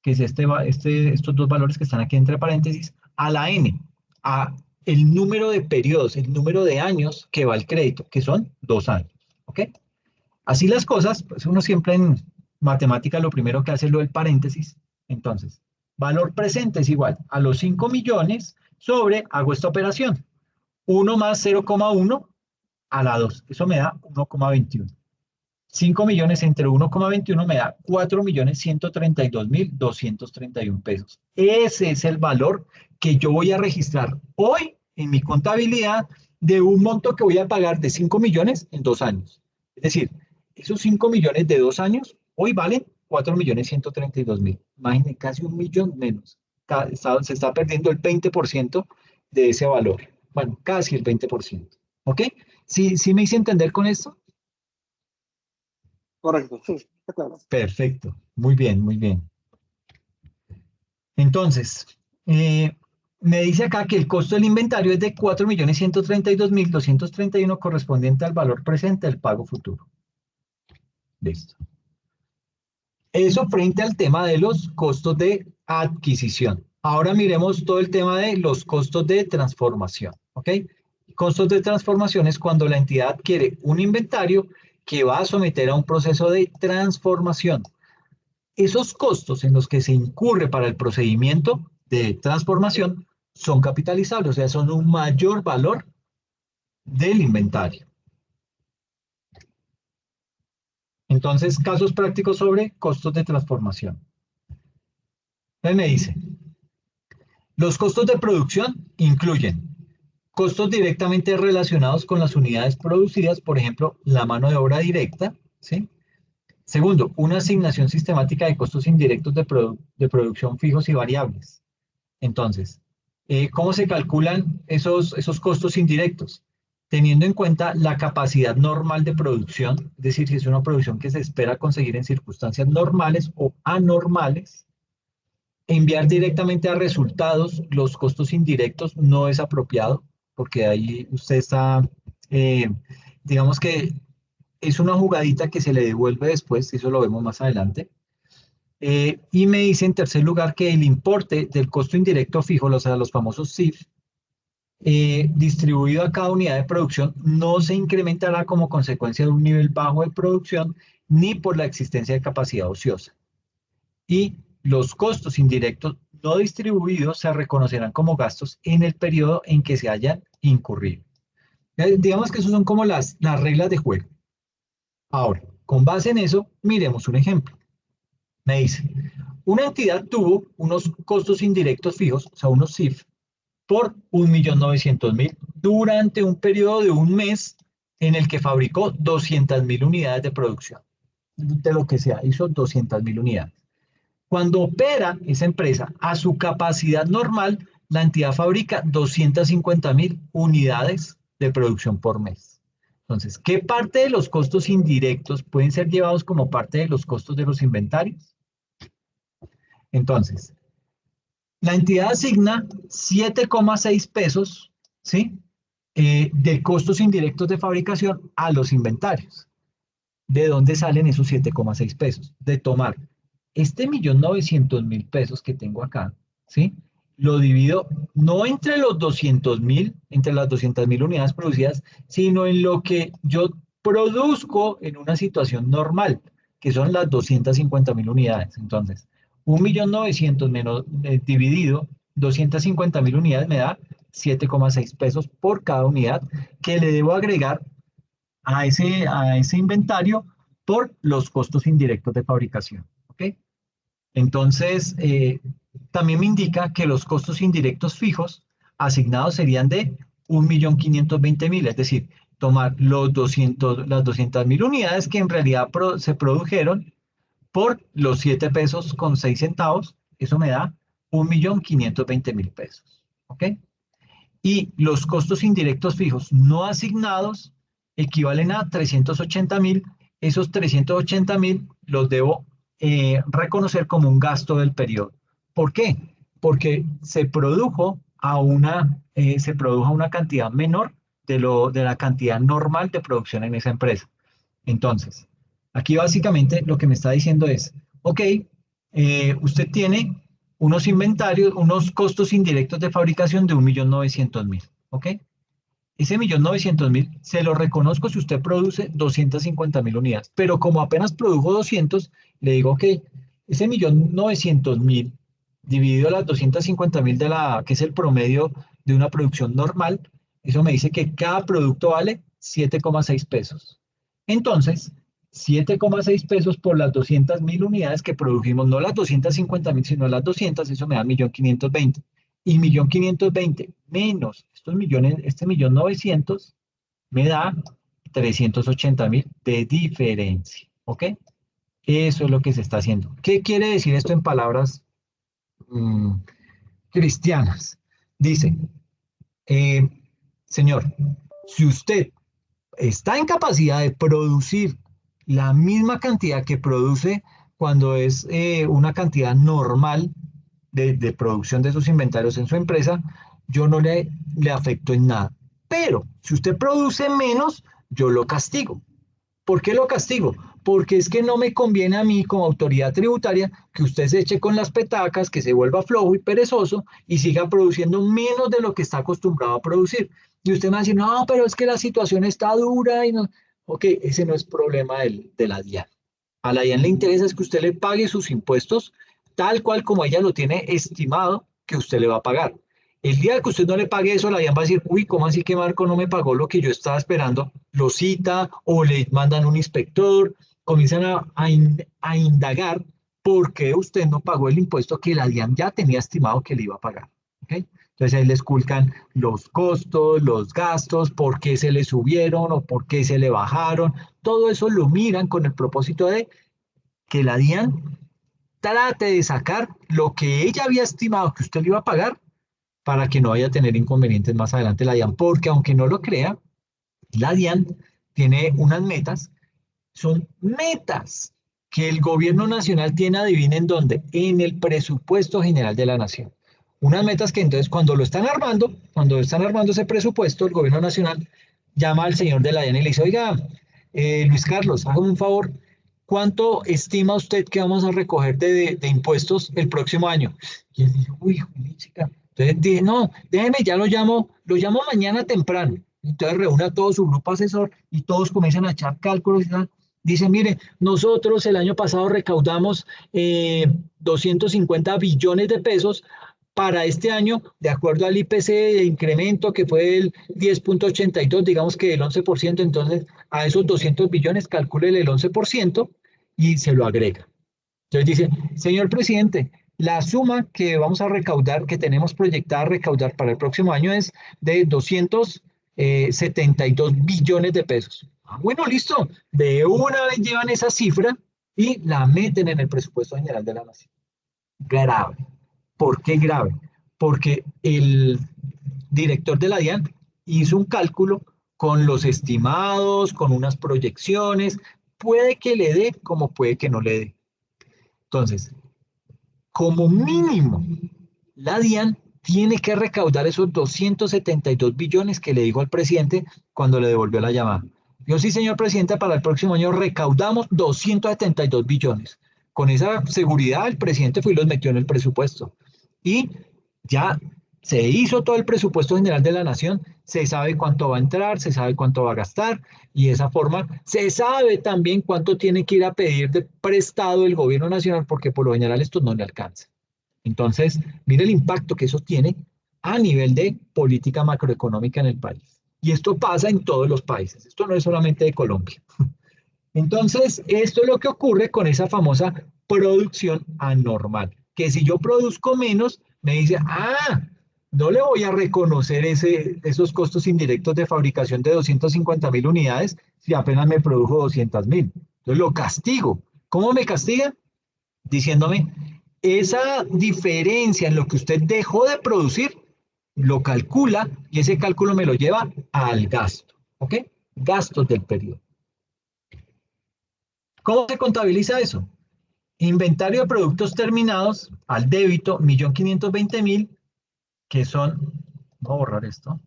que es estos dos valores que están aquí entre paréntesis, a la n, a el número de periodos, el número de años que va el crédito, que son 2 años. ¿Ok? Así las cosas, pues uno siempre en matemática lo primero que hace es lo del paréntesis. Entonces, valor presente es igual a los 5 millones sobre, hago esta operación, 1 más 0,1 a la 2. Eso me da 1,21. 5 millones entre 1,21 me da 4.132.231 pesos. Ese es el valor que yo voy a registrar hoy en mi contabilidad de un monto que voy a pagar de 5 millones en 2 años. Es decir, esos 5 millones de 2 años hoy valen 4.132.000. Imagínense, casi 1 millón menos. Se está perdiendo el 20% de ese valor. Bueno, casi el 20%. ¿Ok? ¿Sí me hice entender con esto? Correcto, sí, está claro. Perfecto, muy bien, muy bien. Entonces, me dice acá que el costo del inventario es de 4.132.231 correspondiente al valor presente del pago futuro. Listo. Eso frente al tema de los costos de adquisición. Ahora miremos todo el tema de los costos de transformación, ¿ok? Costos de transformación es cuando la entidad adquiere un inventario que va a someter a un proceso de transformación. Esos costos en los que se incurre para el procedimiento de transformación son capitalizables, o sea, son un mayor valor del inventario. Entonces, casos prácticos sobre costos de transformación. Entonces me dice, los costos de producción incluyen costos directamente relacionados con las unidades producidas, por ejemplo, la mano de obra directa, ¿sí? Segundo, una asignación sistemática de costos indirectos de producción fijos y variables. Entonces, ¿cómo se calculan esos costos indirectos? Teniendo en cuenta la capacidad normal de producción, es decir, si es una producción que se espera conseguir en circunstancias normales o anormales, enviar directamente a resultados los costos indirectos no es apropiado, porque ahí usted está, eh, digamos que es una jugadita que se le devuelve después, eso lo vemos más adelante. Y me dice en tercer lugar que el importe del costo indirecto fijo, o sea, los famosos CIF, distribuido a cada unidad de producción, no se incrementará como consecuencia de un nivel bajo de producción ni por la existencia de capacidad ociosa. Y los costos indirectos no distribuidos se reconocerán como gastos en el periodo en que se hayan incurrido. Digamos que esas son como las reglas de juego. Ahora, con base en eso, miremos un ejemplo. Me dice, una entidad tuvo unos costos indirectos fijos, o sea, unos CIF, por 1.900.000 durante un periodo de un mes en el que fabricó 200.000 unidades de producción. De lo que sea, hizo 200.000 unidades. Cuando opera esa empresa a su capacidad normal, la entidad fabrica 250.000 unidades de producción por mes. Entonces, ¿qué parte de los costos indirectos pueden ser llevados como parte de los costos de los inventarios? Entonces, la entidad asigna 7,6 pesos, ¿sí? De costos indirectos de fabricación a los inventarios. ¿De dónde salen esos 7,6 pesos? De tomar este 1.900.000 pesos que tengo acá, ¿sí? Lo divido no entre los 200.000, entre las 200.000 unidades producidas, sino en lo que yo produzco en una situación normal, que son las 250.000 unidades. Entonces, 1.900.000 menos dividido 250.000 unidades me da 7,6 pesos por cada unidad que le debo agregar a ese inventario por los costos indirectos de fabricación. ¿Ok? Entonces, también me indica que los costos indirectos fijos asignados serían de 1.520.000, es decir, tomar las 200.000 unidades que en realidad se produjeron por los 7 pesos con 6 centavos, eso me da 1.520.000 pesos, ¿ok? Y los costos indirectos fijos no asignados equivalen a 380.000. Esos 380.000 los debo reconocer como un gasto del periodo. ¿Por qué? Porque se produjo a una cantidad menor de la cantidad normal de producción en esa empresa. Entonces, aquí básicamente lo que me está diciendo es, ok, usted tiene unos inventarios, unos costos indirectos de fabricación de 1.900.000, ¿ok? Ese 1.900.000 se lo reconozco si usted produce 250.000 unidades, pero como apenas produjo 200, le digo, ok, ese 1.900.000 dividido las 250.000 que es el promedio de una producción normal, eso me dice que cada producto vale 7,6 pesos. Entonces, 7,6 pesos por las 200.000 unidades que produjimos, no las 250.000, sino las 200, eso me da 1.520.000. Y 1.520.000 menos estos millones, este 1.900.000 me da 380.000 de diferencia, ¿ok? Eso es lo que se está haciendo. ¿Qué quiere decir esto en palabras cristianas? Dice, señor, si usted está en capacidad de producir la misma cantidad que produce cuando es una cantidad normal de producción de sus inventarios en su empresa, yo no le afecto en nada. Pero si usted produce menos, yo lo castigo. ¿Por qué lo castigo? Porque es que no me conviene a mí como autoridad tributaria que usted se eche con las petacas, que se vuelva flojo y perezoso y siga produciendo menos de lo que está acostumbrado a producir. Y usted me va a decir, no, pero es que la situación está dura y no. Ok, ese no es problema de la DIAN. A la DIAN le interesa es que usted le pague sus impuestos tal cual como ella lo tiene estimado que usted le va a pagar. El día que usted no le pague eso, la DIAN va a decir, uy, ¿cómo así que Marco no me pagó lo que yo estaba esperando? Lo cita o le mandan un inspector, comienzan a indagar por qué usted no pagó el impuesto que la DIAN ya tenía estimado que le iba a pagar. ¿Okay? Entonces ahí le esculcan los costos, los gastos, por qué se le subieron o por qué se le bajaron. Todo eso lo miran con el propósito de que la DIAN trate de sacar lo que ella había estimado que usted le iba a pagar para que no vaya a tener inconvenientes más adelante la DIAN, porque aunque no lo crea, la DIAN tiene unas metas, son metas que el gobierno nacional tiene, adivinen dónde, en el presupuesto general de la nación. Unas metas que entonces cuando están armando ese presupuesto, el gobierno nacional llama al señor de la DIAN y le dice, oiga, Luis Carlos, hágame un favor, ¿cuánto estima usted que vamos a recoger de impuestos el próximo año? Y él dijo, uy, chica. Entonces dije, no, déjeme, ya lo llamo mañana temprano. Entonces reúne a todo su grupo asesor y todos comienzan a echar cálculos y tal. Dice, mire, nosotros el año pasado recaudamos 250 billones de pesos. Para este año, de acuerdo al IPC de incremento que fue el 10,82, digamos que el 11%, entonces a esos 200 billones calcúlele el 11% y se lo agrega. Entonces dice, señor presidente, la suma que vamos a recaudar, que tenemos proyectada recaudar para el próximo año es de 272 billones de pesos. Bueno, listo. De una vez llevan esa cifra y la meten en el presupuesto general de la nación. Grave. ¿Por qué grave? Porque el director de la DIAN hizo un cálculo con los estimados, con unas proyecciones. Puede que le dé, como puede que no le dé. Entonces, como mínimo, la DIAN tiene que recaudar esos 272 billones que le dijo al presidente cuando le devolvió la llamada. Yo sí, señor presidente, para el próximo año recaudamos 272 billones. Con esa seguridad, el presidente fue y los metió en el presupuesto. Y ya se hizo todo el presupuesto general de la nación, se sabe cuánto va a entrar, se sabe cuánto va a gastar, y de esa forma se sabe también cuánto tiene que ir a pedir de prestado el gobierno nacional, porque por lo general esto no le alcanza. Entonces, mire el impacto que eso tiene a nivel de política macroeconómica en el país. Y esto pasa en todos los países, esto no es solamente de Colombia. Entonces, esto es lo que ocurre con esa famosa producción anormal, que si yo produzco menos, me dice, no le voy a reconocer esos costos indirectos de fabricación de 250.000 unidades si apenas me produjo 200.000. Entonces lo castigo. ¿Cómo me castiga? Diciéndome, esa diferencia en lo que usted dejó de producir, lo calcula y ese cálculo me lo lleva al gasto. ¿Ok? Gastos del periodo. ¿Cómo se contabiliza eso? Inventario de productos terminados al débito, 1.520.000, que son, voy a borrar esto,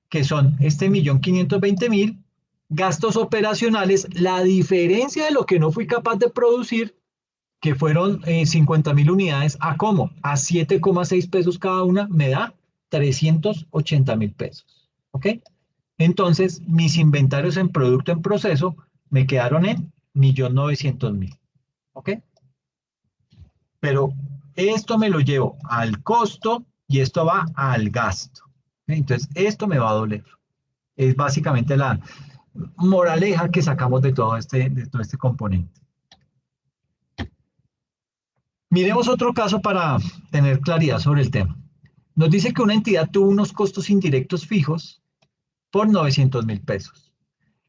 que son este 1.520.000, gastos operacionales, la diferencia de lo que no fui capaz de producir, que fueron 50.000 unidades, ¿a cómo? A 7,6 pesos cada una, me da 380.000 pesos. ¿Ok? Entonces, mis inventarios en producto en proceso me quedaron en 1.900.000. ¿Ok? Pero esto me lo llevo al costo y esto va al gasto. Entonces, esto me va a doler. Es básicamente la moraleja que sacamos de todo este componente. Miremos otro caso para tener claridad sobre el tema. Nos dice que una entidad tuvo unos costos indirectos fijos por 900.000 pesos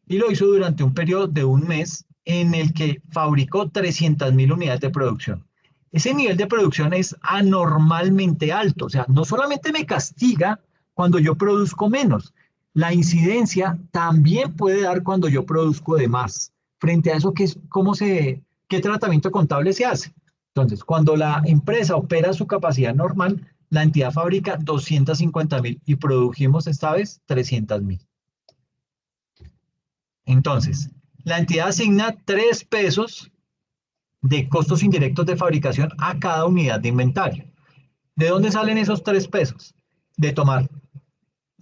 y lo hizo durante un periodo de un mes en el que fabricó 300.000 unidades de producción. Ese nivel de producción es anormalmente alto, o sea, no solamente me castiga cuando yo produzco menos, la incidencia también puede dar cuando yo produzco de más. Frente a eso, ¿qué tratamiento contable se hace? Entonces, cuando la empresa opera su capacidad normal, la entidad fabrica 250.000 y produjimos esta vez 300.000. Entonces, la entidad asigna 3 pesos de costos indirectos de fabricación a cada unidad de inventario. ¿De dónde salen esos 3 pesos? De tomar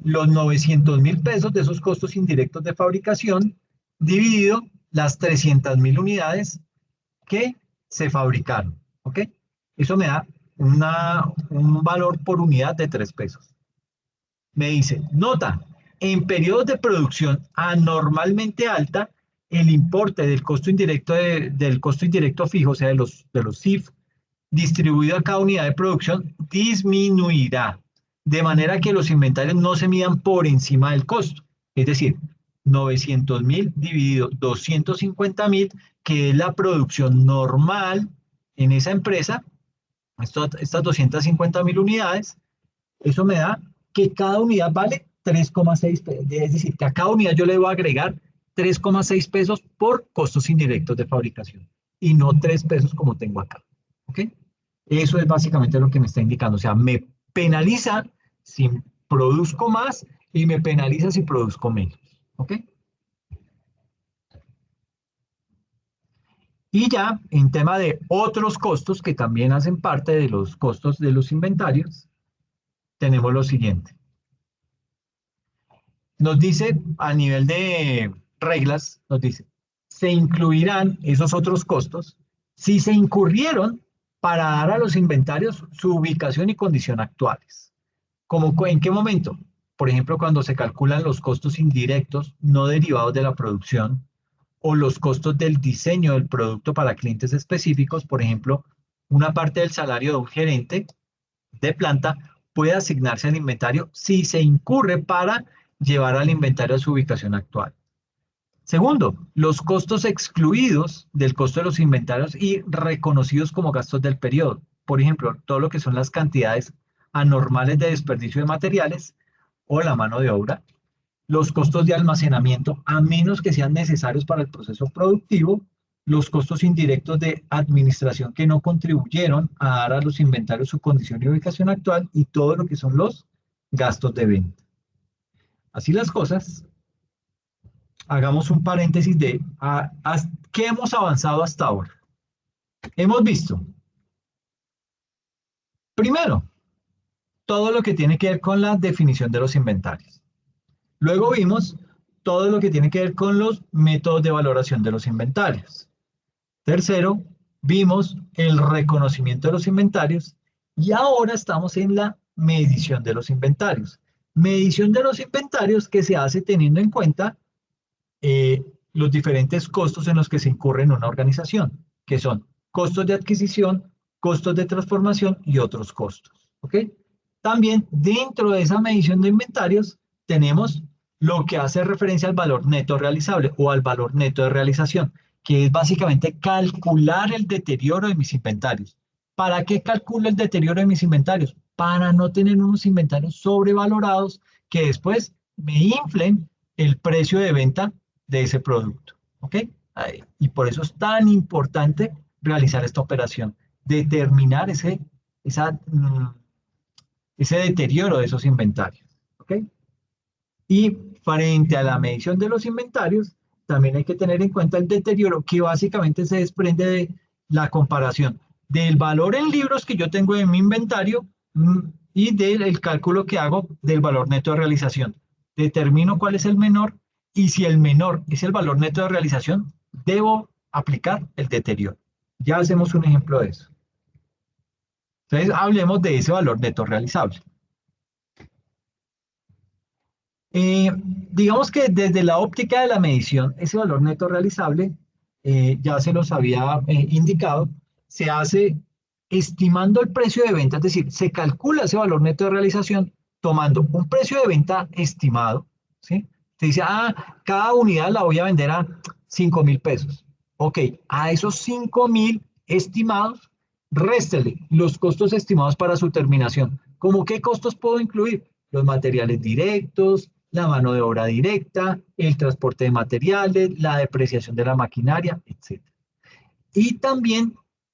los 900.000 pesos de esos costos indirectos de fabricación dividido las 300.000 unidades que se fabricaron. ¿Ok? Eso me da un valor por unidad de 3 pesos. Me dice, nota, en periodos de producción anormalmente alta, el importe del costo indirecto fijo, o sea, de los CIF, distribuido a cada unidad de producción, disminuirá, de manera que los inventarios no se midan por encima del costo. Es decir, 900.000 dividido 250.000, que es la producción normal en esa empresa, estas 250.000 unidades, eso me da que cada unidad vale 3,6 pesos. Es decir, que a cada unidad yo le voy a agregar 3,6 pesos por costos indirectos de fabricación y no 3 pesos como tengo acá. ¿Ok? Eso es básicamente lo que me está indicando. O sea, me penaliza si produzco más y me penaliza si produzco menos. ¿Ok? Y ya en tema de otros costos que también hacen parte de los costos de los inventarios, tenemos lo siguiente. Nos dice a nivel de reglas, nos dice, se incluirán esos otros costos si se incurrieron para dar a los inventarios su ubicación y condición actuales. ¿En qué momento? Por ejemplo, cuando se calculan los costos indirectos no derivados de la producción o los costos del diseño del producto para clientes específicos, por ejemplo, una parte del salario de un gerente de planta puede asignarse al inventario si se incurre para llevar al inventario a su ubicación actual. Segundo, los costos excluidos del costo de los inventarios y reconocidos como gastos del periodo. Por ejemplo, todo lo que son las cantidades anormales de desperdicio de materiales o la mano de obra. Los costos de almacenamiento, a menos que sean necesarios para el proceso productivo. Los costos indirectos de administración que no contribuyeron a dar a los inventarios su condición y ubicación actual, y todo lo que son los gastos de venta. Así las cosas, hagamos un paréntesis de qué hemos avanzado hasta ahora. Hemos visto, primero, todo lo que tiene que ver con la definición de los inventarios. Luego vimos todo lo que tiene que ver con los métodos de valoración de los inventarios. Tercero, vimos el reconocimiento de los inventarios y ahora estamos en la medición de los inventarios. Medición de los inventarios que se hace teniendo en cuenta los diferentes costos en los que se incurre en una organización, que son costos de adquisición, costos de transformación y otros costos. ¿ok? También dentro de esa medición de inventarios tenemos lo que hace referencia al valor neto realizable o al valor neto de realización, que es básicamente calcular el deterioro de mis inventarios. ¿Para qué calculo el deterioro de mis inventarios? Para no tener unos inventarios sobrevalorados que después me inflen el precio de venta de ese producto, ¿ok? Y por eso es tan importante realizar esta operación, determinar ese deterioro de esos inventarios, ¿ok? Y frente a la medición de los inventarios, también hay que tener en cuenta el deterioro que básicamente se desprende de la comparación del valor en libros que yo tengo en mi inventario y del cálculo que hago del valor neto de realización. Determino cuál es el menor y si el menor es el valor neto de realización, debo aplicar el deterioro. Ya hacemos un ejemplo de eso. Entonces, hablemos de ese valor neto realizable. Digamos que desde la óptica de la medición, ese valor neto realizable, ya se los había indicado, se hace estimando el precio de venta, es decir, se calcula ese valor neto de realización tomando un precio de venta estimado, ¿sí? Se dice, cada unidad la voy a vender a 5.000 pesos. Ok, a esos 5.000 estimados, réstele los costos estimados para su terminación. ¿Cómo qué costos puedo incluir? Los materiales directos, la mano de obra directa, el transporte de materiales, la depreciación de la maquinaria, etc. Y también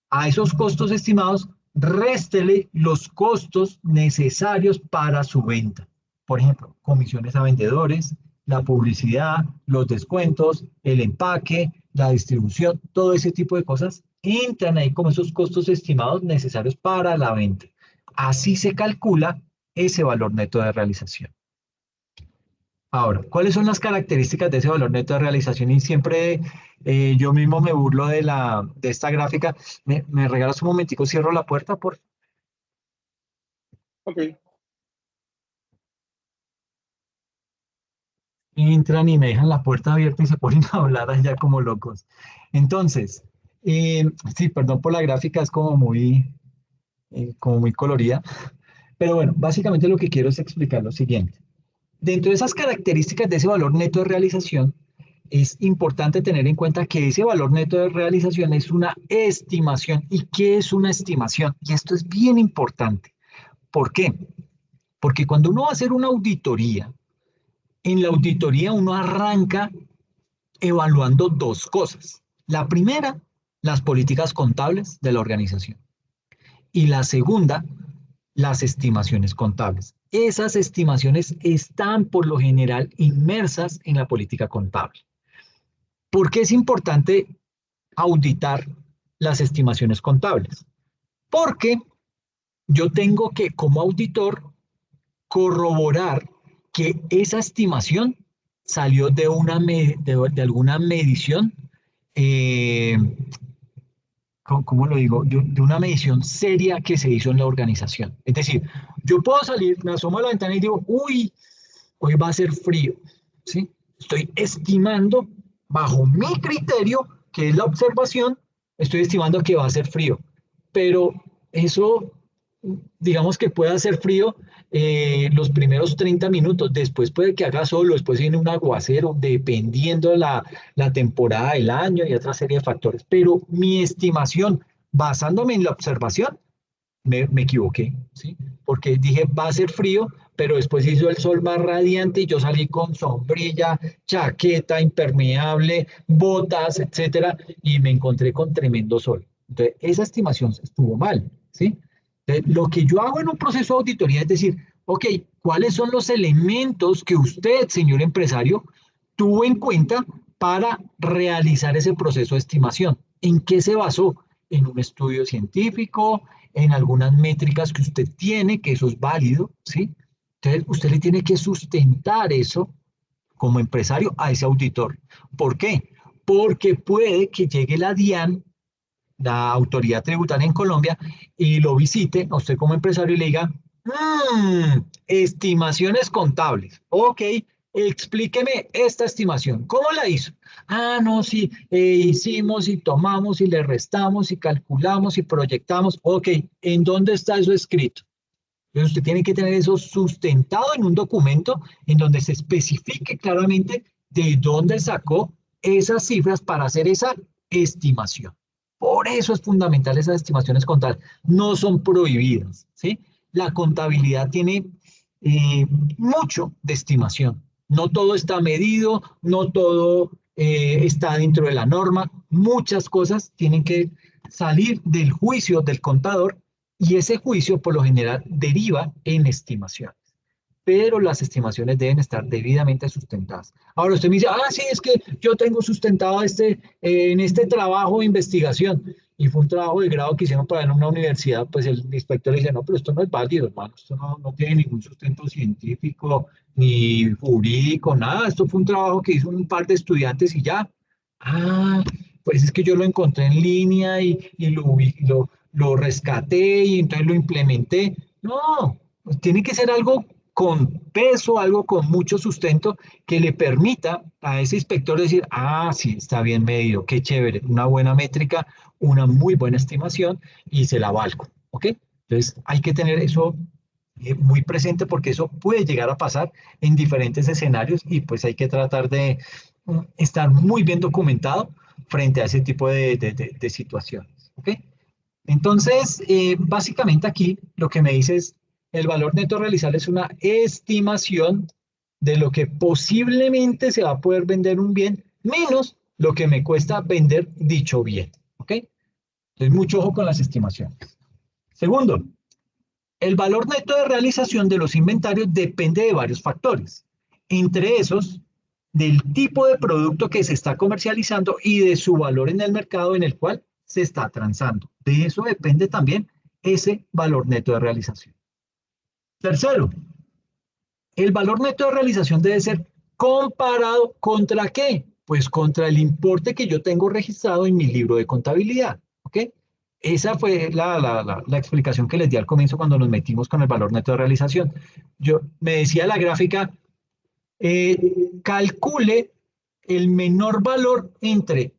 a esos costos estimados, réstele los costos necesarios para su venta. Por ejemplo, comisiones a vendedores, la publicidad, los descuentos, el empaque, la distribución, todo ese tipo de cosas entran ahí como esos costos estimados necesarios para la venta. Así se calcula ese valor neto de realización. Ahora, ¿cuáles son las características de ese valor neto de realización? Y siempre yo mismo me burlo de esta gráfica. ¿Me regalas un momentico? Cierro la puerta, por favor. Ok. Entran y me dejan la puerta abierta y se ponen a hablar allá como locos. Entonces, sí, perdón por la gráfica, es como muy colorida. Pero bueno, básicamente lo que quiero es explicar lo siguiente. Dentro de esas características de ese valor neto de realización, es importante tener en cuenta que ese valor neto de realización es una estimación. ¿Y qué es una estimación? Y esto es bien importante. ¿Por qué? Porque cuando uno va a hacer una auditoría, en la auditoría uno arranca evaluando dos cosas. La primera, las políticas contables de la organización. Y la segunda, las estimaciones contables. Esas estimaciones están por lo general inmersas en la política contable. ¿Por qué es importante auditar las estimaciones contables? Porque yo tengo que, como auditor, corroborar que esa estimación salió de alguna medición, ¿cómo lo digo? De una medición seria que se hizo en la organización. Es decir, yo puedo salir, me asomo a la ventana y digo, uy, hoy va a ser frío, ¿sí? Estoy estimando, bajo mi criterio, que es la observación, estoy estimando que va a ser frío. Pero eso, digamos que puede hacer frío los primeros 30 minutos, después puede que haga solo, después viene un aguacero, dependiendo de la temporada del año y otra serie de factores. Pero mi estimación, basándome en la observación, me equivoqué, ¿sí? Porque dije va a ser frío, pero después hizo el sol más radiante y yo salí con sombrilla, chaqueta, impermeable, botas, etcétera, y me encontré con tremendo sol. Entonces, esa estimación estuvo mal, ¿sí? Entonces, lo que yo hago en un proceso de auditoría es decir, ok, ¿cuáles son los elementos que usted, señor empresario, tuvo en cuenta para realizar ese proceso de estimación? ¿En qué se basó? ¿En un estudio científico? ¿En algunas métricas que usted tiene, que eso es válido, ¿sí? Entonces, usted le tiene que sustentar eso como empresario a ese auditor. ¿Por qué? Porque puede que llegue la DIAN, la autoridad tributaria en Colombia, y lo visite a usted como empresario y le diga, estimaciones contables. Ok, explíqueme esta estimación. ¿Cómo la hizo? No, sí, hicimos y tomamos y le restamos y calculamos y proyectamos. Ok, ¿en dónde está eso escrito? Entonces usted tiene que tener eso sustentado en un documento en donde se especifique claramente de dónde sacó esas cifras para hacer esa estimación. Por eso es fundamental esas estimaciones contables. No son prohibidas, ¿sí? La contabilidad tiene mucho de estimación. No todo está medido, no todo está dentro de la norma. Muchas cosas tienen que salir del juicio del contador y ese juicio por lo general deriva en estimaciones. Pero las estimaciones deben estar debidamente sustentadas. Ahora usted me dice, sí, es que yo tengo sustentado en este trabajo de investigación y fue un trabajo de grado que hicieron para en una universidad, pues el inspector le dice, no, pero esto no es válido, hermano, esto no tiene ningún sustento científico ni jurídico, nada, esto fue un trabajo que hizo un par de estudiantes y ya. Pues es que yo lo encontré en línea y lo rescaté y entonces lo implementé. No, pues tiene que ser algo con peso, algo con mucho sustento que le permita a ese inspector decir, sí, está bien medido, qué chévere, una buena métrica, una muy buena estimación y se la valgo, ¿ok? Entonces hay que tener eso muy presente porque eso puede llegar a pasar en diferentes escenarios y pues hay que tratar de estar muy bien documentado frente a ese tipo de situaciones, ¿ok? Entonces, básicamente aquí lo que me dice es, el valor neto realizable es una estimación de lo que posiblemente se va a poder vender un bien menos lo que me cuesta vender dicho bien, ¿ok? Entonces, mucho ojo con las estimaciones. Segundo, el valor neto de realización de los inventarios depende de varios factores, entre esos, del tipo de producto que se está comercializando y de su valor en el mercado en el cual se está transando. De eso depende también ese valor neto de realización. Tercero, el valor neto de realización debe ser comparado ¿contra qué? Pues contra el importe que yo tengo registrado en mi libro de contabilidad, ¿ok? Esa fue la explicación que les di al comienzo cuando nos metimos con el valor neto de realización. Me decía la gráfica, calcule el menor valor entre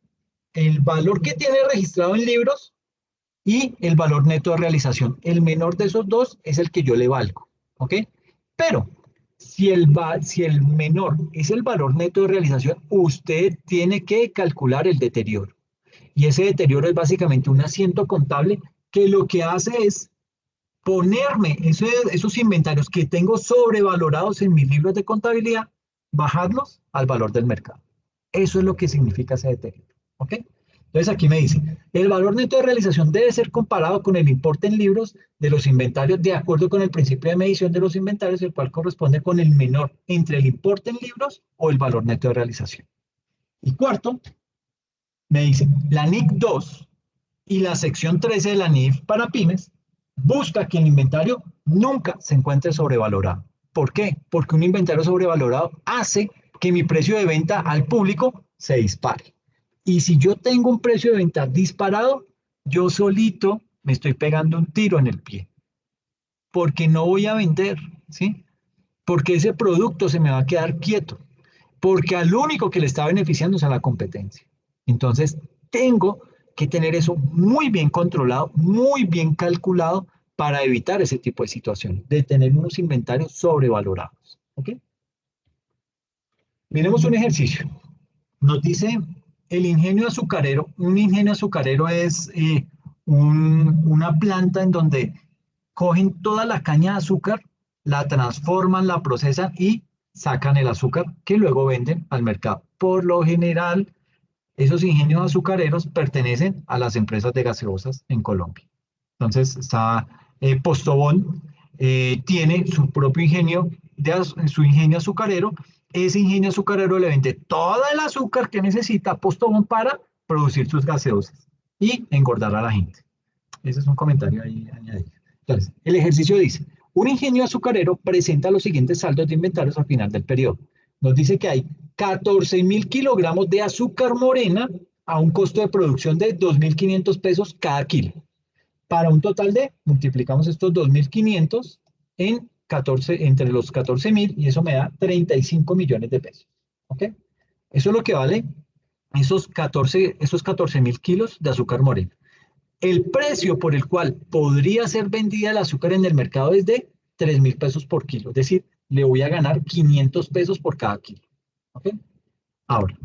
el valor que tiene registrado en libros y el valor neto de realización. El menor de esos dos es el que yo le valgo, ¿ok? Pero si el menor es el valor neto de realización, usted tiene que calcular el deterioro. Y ese deterioro es básicamente un asiento contable que lo que hace es ponerme esos inventarios que tengo sobrevalorados en mis libros de contabilidad, bajarlos al valor del mercado. Eso es lo que significa ese deterioro, ¿ok? Entonces aquí me dice, el valor neto de realización debe ser comparado con el importe en libros de los inventarios de acuerdo con el principio de medición de los inventarios, el cual corresponde con el menor entre el importe en libros o el valor neto de realización. Y cuarto, me dice, la NIC 2 y la sección 13 de la NIF para pymes busca que el inventario nunca se encuentre sobrevalorado. ¿Por qué? Porque un inventario sobrevalorado hace que mi precio de venta al público se dispare. Y si yo tengo un precio de venta disparado, yo solito me estoy pegando un tiro en el pie. Porque no voy a vender, ¿sí? Porque ese producto se me va a quedar quieto. Porque al único que le está beneficiando es a la competencia. Entonces, tengo que tener eso muy bien controlado, muy bien calculado para evitar ese tipo de situaciones, de tener unos inventarios sobrevalorados. ¿Ok? Miremos un ejercicio. Nos dice el ingenio azucarero. Un ingenio azucarero es una planta en donde cogen toda la caña de azúcar, la transforman, la procesan y sacan el azúcar que luego venden al mercado. Por lo general, esos ingenios azucareros pertenecen a las empresas de gaseosas en Colombia. Entonces, está Postobón, tiene su propio ingenio, su ingenio azucarero. Ese ingenio azucarero le vende todo el azúcar que necesita a Postobón para producir sus gaseosas y engordar a la gente. Ese es un comentario ahí añadido. Entonces, el ejercicio dice, un ingenio azucarero presenta los siguientes saldos de inventarios al final del periodo. Nos dice que hay 14.000 kilogramos de azúcar morena a un costo de producción de 2.500 pesos cada kilo. Para un total de, multiplicamos estos 2.500 entre los 14.000 y eso me da 35 millones de pesos. ¿Ok? Eso es lo que vale esos 14.000 kilos de azúcar morena. El precio por el cual podría ser vendida el azúcar en el mercado es de 3.000 pesos por kilo. Es decir, le voy a ganar 500 pesos por cada kilo. ¿Ok? Ahora,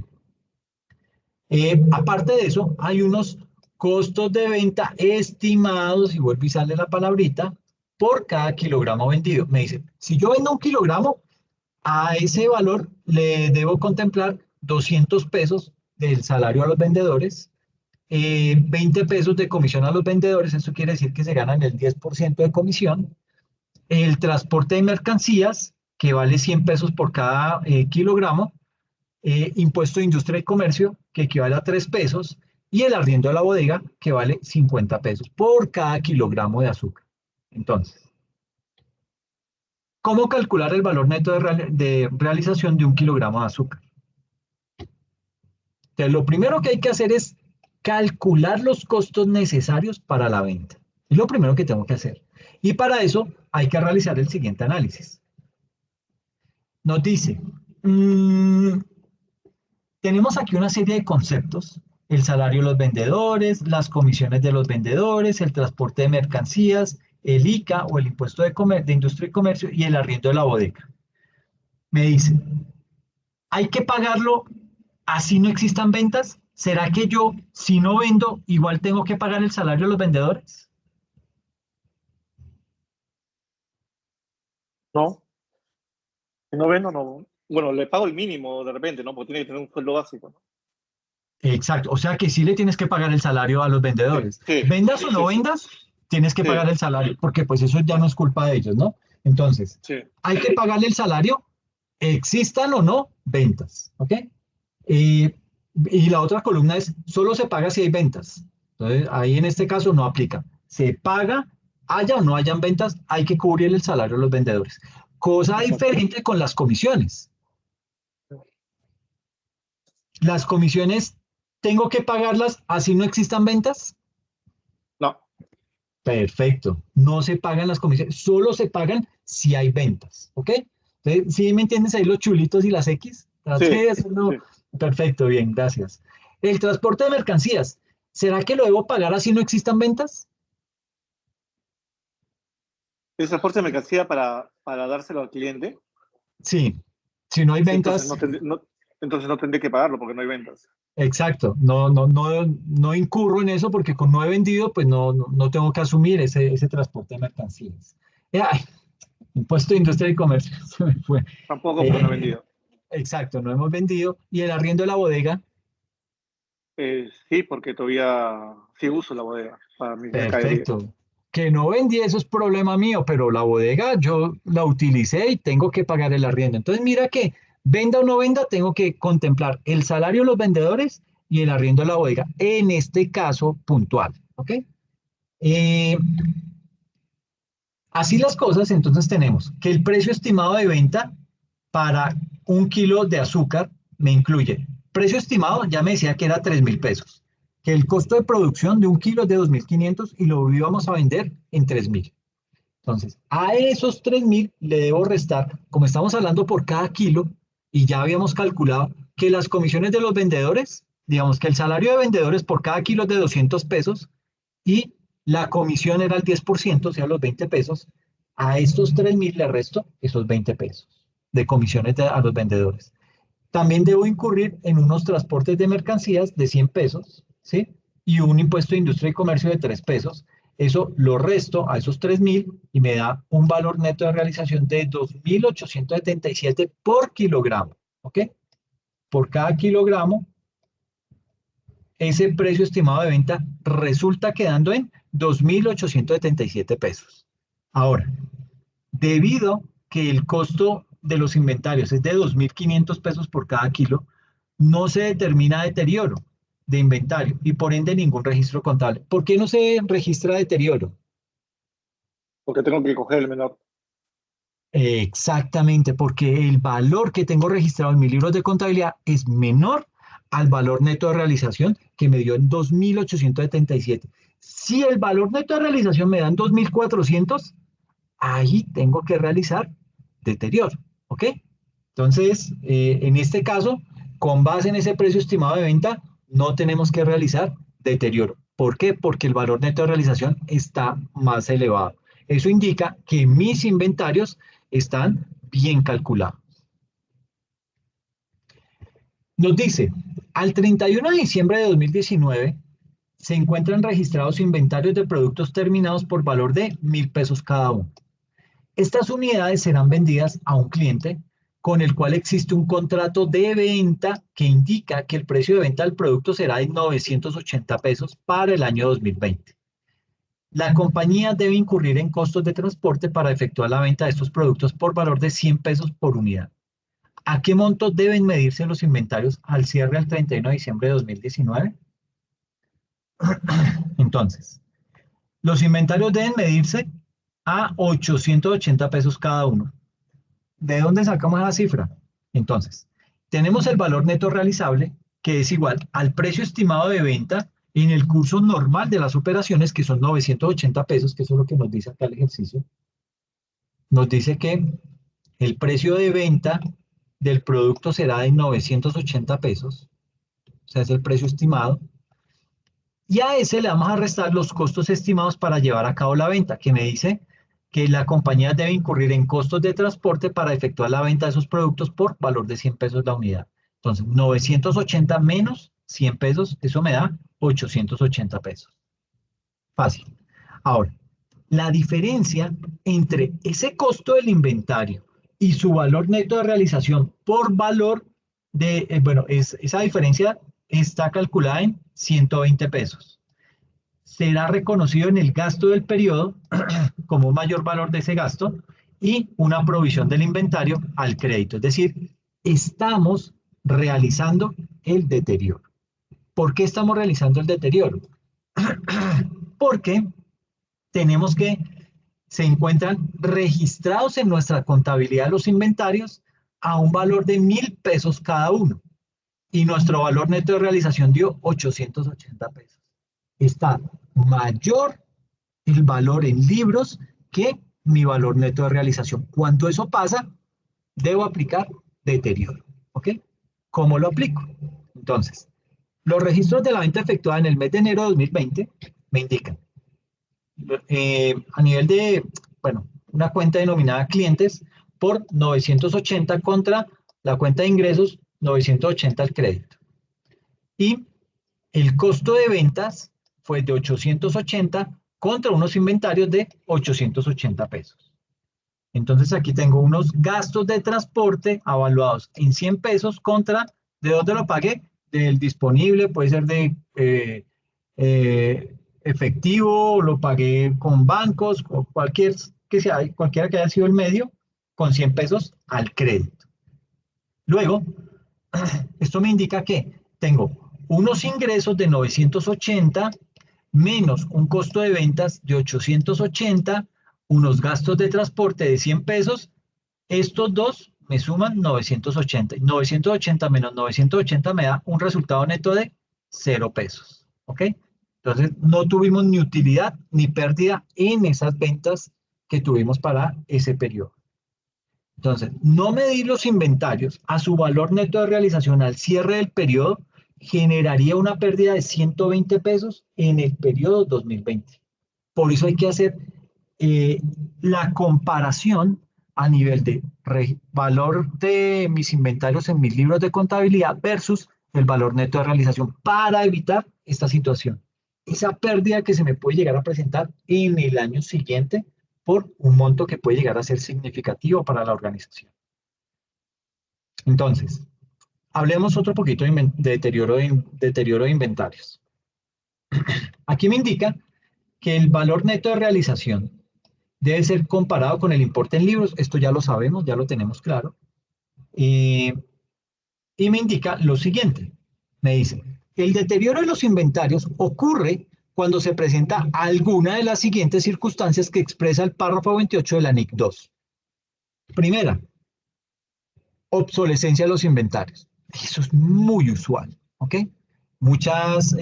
aparte de eso, hay unos costos de venta estimados, y vuelvo y sale la palabrita, por cada kilogramo vendido. Me dice, si yo vendo 1 kilogramo, a ese valor le debo contemplar 200 pesos del salario a los vendedores, 20 pesos de comisión a los vendedores, eso quiere decir que se ganan el 10% de comisión, el transporte de mercancías, que vale 100 pesos por cada kilogramo, impuesto de industria y comercio, que equivale a 3 pesos, y el arriendo de la bodega, que vale 50 pesos por cada kilogramo de azúcar. Entonces, ¿cómo calcular el valor neto de realización de 1 kilogramo de azúcar? Entonces, lo primero que hay que hacer es calcular los costos necesarios para la venta. Es lo primero que tengo que hacer. Y para eso hay que realizar el siguiente análisis. Nos dice, tenemos aquí una serie de conceptos: el salario de los vendedores, las comisiones de los vendedores, el transporte de mercancías, el ICA o el impuesto de industria y comercio y el arriendo de la bodega. Me dice, ¿hay que pagarlo así no existan ventas? ¿Será que yo, si no vendo, igual tengo que pagar el salario de los vendedores? No, si no vendo, no. Bueno, le pago el mínimo de repente, ¿no? Porque tiene que tener un sueldo básico, ¿no? Exacto, o sea que sí le tienes que pagar el salario a los vendedores. Sí, Vendas sí, o no sí, vendas, tienes que sí, pagar el salario, porque pues eso ya no es culpa de ellos, ¿no? Entonces, sí. hay que pagarle el salario, existan o no ventas, ¿ok? Y la otra columna es, solo se paga si hay ventas. Entonces, ahí en este caso no aplica. Se paga, haya o no hayan ventas, hay que cubrir el salario de los vendedores. Cosa Exacto. diferente con las comisiones. Las comisiones, ¿tengo que pagarlas así no existan ventas? No, Perfecto. No se pagan las comisiones, solo se pagan si hay ventas, ¿ok? Entonces, ¿sí me entiendes ahí los chulitos y las X? Traté sí, de hacerlo. sí. Perfecto, bien, gracias. El transporte de mercancías, ¿será que lo debo pagar así no existan ventas? Es transporte de mercancía para dárselo al cliente. Sí, si no hay Sí, entonces ventas, entonces no tendré que pagarlo porque no hay ventas. exacto, no incurro en eso porque con no he vendido, pues no tengo que asumir ese transporte de mercancías. Ay, impuesto de industria y comercio, se me fue. Tampoco porque no he Eh, vendido. exacto, no hemos vendido. Y el arriendo de la bodega, Sí, porque todavía sí uso la bodega para mis mercaderías. perfecto. Que no vendí, eso es problema mío, pero la bodega yo la utilicé y tengo que pagar el arriendo. Entonces, mira que venda o no venda, tengo que contemplar el salario de los vendedores y el arriendo de la bodega, en este caso puntual. ¿Ok? Eh, Así las cosas, entonces tenemos que el precio estimado de venta para 1 kilo de azúcar me incluye precio estimado, ya me decía que era 3.000 pesos, que el costo de producción de 1 kilo es de 2.500 y lo íbamos a vender en 3.000. Entonces, a esos 3.000 le debo restar, como estamos hablando por cada kilo, y ya habíamos calculado que las comisiones de los vendedores, digamos que el salario de vendedores por cada kilo es de 200 pesos y la comisión era el 10%, o sea, los 20 pesos. A estos 3.000 le resto esos 20 pesos de comisiones a los vendedores. También debo incurrir en unos transportes de mercancías de 100 pesos, ¿sí? Y un impuesto de industria y comercio de 3 pesos. Eso lo resto a esos 3.000 y me da un valor neto de realización de 2.877 por kilogramo, ¿ok? Por cada kilogramo, ese precio estimado de venta resulta quedando en 2.877 pesos. Ahora, debido que el costo de los inventarios es de 2.500 pesos por cada kilo, no se determina deterioro de inventario y por ende ningún registro contable. ¿Por qué no se registra deterioro? Porque tengo que coger el menor. Exactamente, porque el valor que tengo registrado en mis libros de contabilidad es menor al valor neto de realización que me dio en 2.877. Si el valor neto de realización me dan 2.400, ahí tengo que realizar deterioro, ¿ok? Entonces, en este caso, con base en ese precio estimado de venta, no tenemos que realizar deterioro. ¿Por qué? Porque el valor neto de realización está más elevado. Eso indica que mis inventarios están bien calculados. Nos dice, al 31 de diciembre de 2019 se encuentran registrados inventarios de productos terminados por valor de 1.000 pesos cada uno. Estas unidades serán vendidas a un cliente con el cual existe un contrato de venta que indica que el precio de venta del producto será de 980 pesos para el año 2020. La compañía debe incurrir en costos de transporte para efectuar la venta de estos productos por valor de 100 pesos por unidad. ¿A qué monto deben medirse los inventarios al cierre al 31 de diciembre de 2019? Entonces, los inventarios deben medirse a 880 pesos cada uno. ¿De dónde sacamos esa cifra? Entonces, tenemos el valor neto realizable, que es igual al precio estimado de venta en el curso normal de las operaciones, que son 980 pesos, que eso es lo que nos dice acá el ejercicio. Nos dice que el precio de venta del producto será de 980 pesos, o sea, es el precio estimado, y a ese le vamos a restar los costos estimados para llevar a cabo la venta, que me dice que la compañía debe incurrir en costos de transporte para efectuar la venta de esos productos por valor de 100 pesos la unidad. Entonces, 980 menos 100 pesos, eso me da 880 pesos. Fácil. Ahora, la diferencia entre ese costo del inventario y su valor neto de realización por valor de, esa diferencia está calculada en 120 pesos. Será reconocido en el gasto del periodo como un mayor valor de ese gasto y una provisión del inventario al crédito. Es decir, estamos realizando el deterioro. ¿Por qué estamos realizando el deterioro? Porque tenemos que se encuentran registrados en nuestra contabilidad los inventarios a un valor de 1.000 pesos cada uno. Y nuestro valor neto de realización dio 880 pesos. Está mayor el valor en libros que mi valor neto de realización. Cuando eso pasa, debo aplicar deterioro. ¿Ok? ¿Cómo lo aplico? Entonces, los registros de la venta efectuada en el mes de enero de 2020 me indican a nivel de, una cuenta denominada clientes por 980 contra la cuenta de ingresos 980 al crédito. Y el costo de ventas fue de 880 contra unos inventarios de 880 pesos. Entonces aquí tengo unos gastos de transporte avaluados en 100 pesos contra, ¿de dónde lo pagué? Del disponible, puede ser de efectivo, lo pagué con bancos, o cualquiera que haya sido el medio, con 100 pesos al crédito. Luego, esto me indica que tengo unos ingresos de 980 menos un costo de ventas de 880, unos gastos de transporte de 100 pesos, estos dos me suman 980. 980 menos 980 me da un resultado neto de 0 pesos. ¿Ok? Entonces, no tuvimos ni utilidad ni pérdida en esas ventas que tuvimos para ese periodo. Entonces, no medir los inventarios a su valor neto de realización al cierre del periodo generaría una pérdida de 120 pesos en el periodo 2020. Por eso hay que hacer la comparación a nivel de valor de mis inventarios en mis libros de contabilidad versus el valor neto de realización para evitar esta situación. Esa pérdida que se me puede llegar a presentar en el año siguiente por un monto que puede llegar a ser significativo para la organización. Entonces, hablemos otro poquito de deterioro de inventarios. Aquí me indica que el valor neto de realización debe ser comparado con el importe en libros. Esto ya lo sabemos, ya lo tenemos claro. Y me indica lo siguiente. Me dice, el deterioro de los inventarios ocurre cuando se presenta alguna de las siguientes circunstancias que expresa el párrafo 28 de la NIC 2. Primera, obsolescencia de los inventarios. Eso es muy usual, ¿ok? Muchas,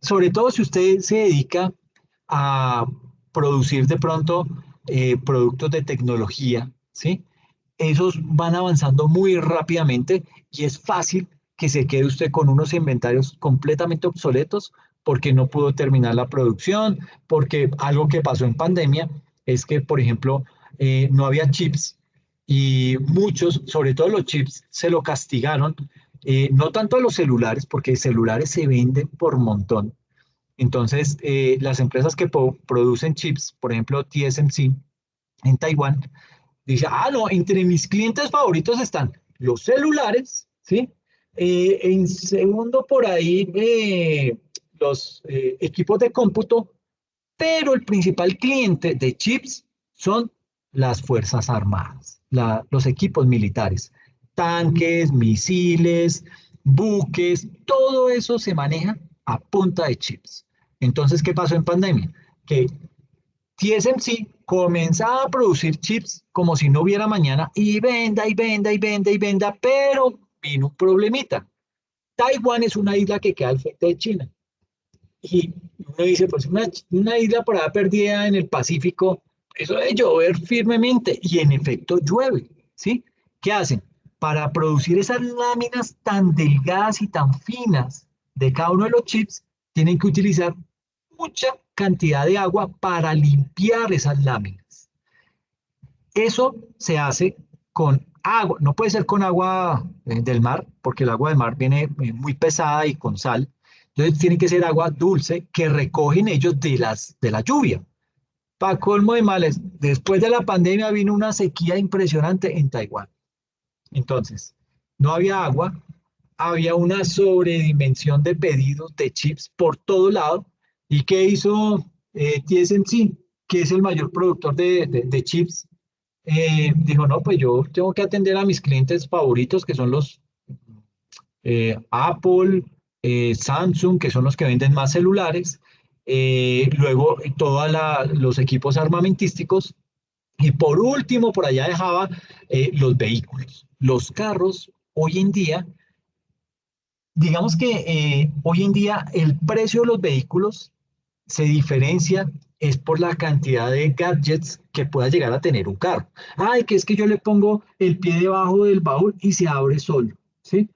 sobre todo si usted se dedica a producir de pronto productos de tecnología, ¿sí? Esos van avanzando muy rápidamente y es fácil que se quede usted con unos inventarios completamente obsoletos porque no pudo terminar la producción, porque algo que pasó en pandemia es que, por ejemplo, no había chips y muchos, sobre todo los chips, se lo castigaron, no tanto a los celulares, porque celulares se venden por montón. Entonces, las empresas que producen chips, por ejemplo, TSMC en Taiwán, dice, ah, no, entre mis clientes favoritos están los celulares, ¿sí? En segundo, por ahí, los equipos de cómputo, pero el principal cliente de chips son las Fuerzas Armadas, los equipos militares, tanques, misiles, buques, todo eso se maneja a punta de chips. Entonces, ¿qué pasó en pandemia? Que TSMC comenzaba a producir chips como si no hubiera mañana y venda y venda y venda y venda, pero vino un problemita. Taiwán es una isla que queda al frente de China. Y uno dice, pues una isla por ahí perdida en el Pacífico, eso debe llover firmemente. Y en efecto llueve, ¿sí? ¿Qué hacen? Para producir esas láminas tan delgadas y tan finas de cada uno de los chips, tienen que utilizar mucha cantidad de agua para limpiar esas láminas. Eso se hace con agua, no puede ser con agua del mar, porque el agua del mar viene muy pesada y con sal. Entonces tiene que ser agua dulce que recogen ellos de la lluvia. Para colmo de males, después de la pandemia vino una sequía impresionante en Taiwán. Entonces, no había agua, había una sobredimensión de pedidos de chips por todo lado. ¿Y qué hizo TSMC, que es el mayor productor de chips? Dijo, no, pues yo tengo que atender a mis clientes favoritos, que son los Apple, Samsung, que son los que venden más celulares, luego todos los equipos armamentísticos, y por último, por allá dejaba los vehículos. Los carros, hoy en día, digamos que hoy en día el precio de los vehículos se diferencia es por la cantidad de gadgets que pueda llegar a tener un carro. Ay, que es que yo le pongo el pie debajo del baúl y se abre solo, ¿sí?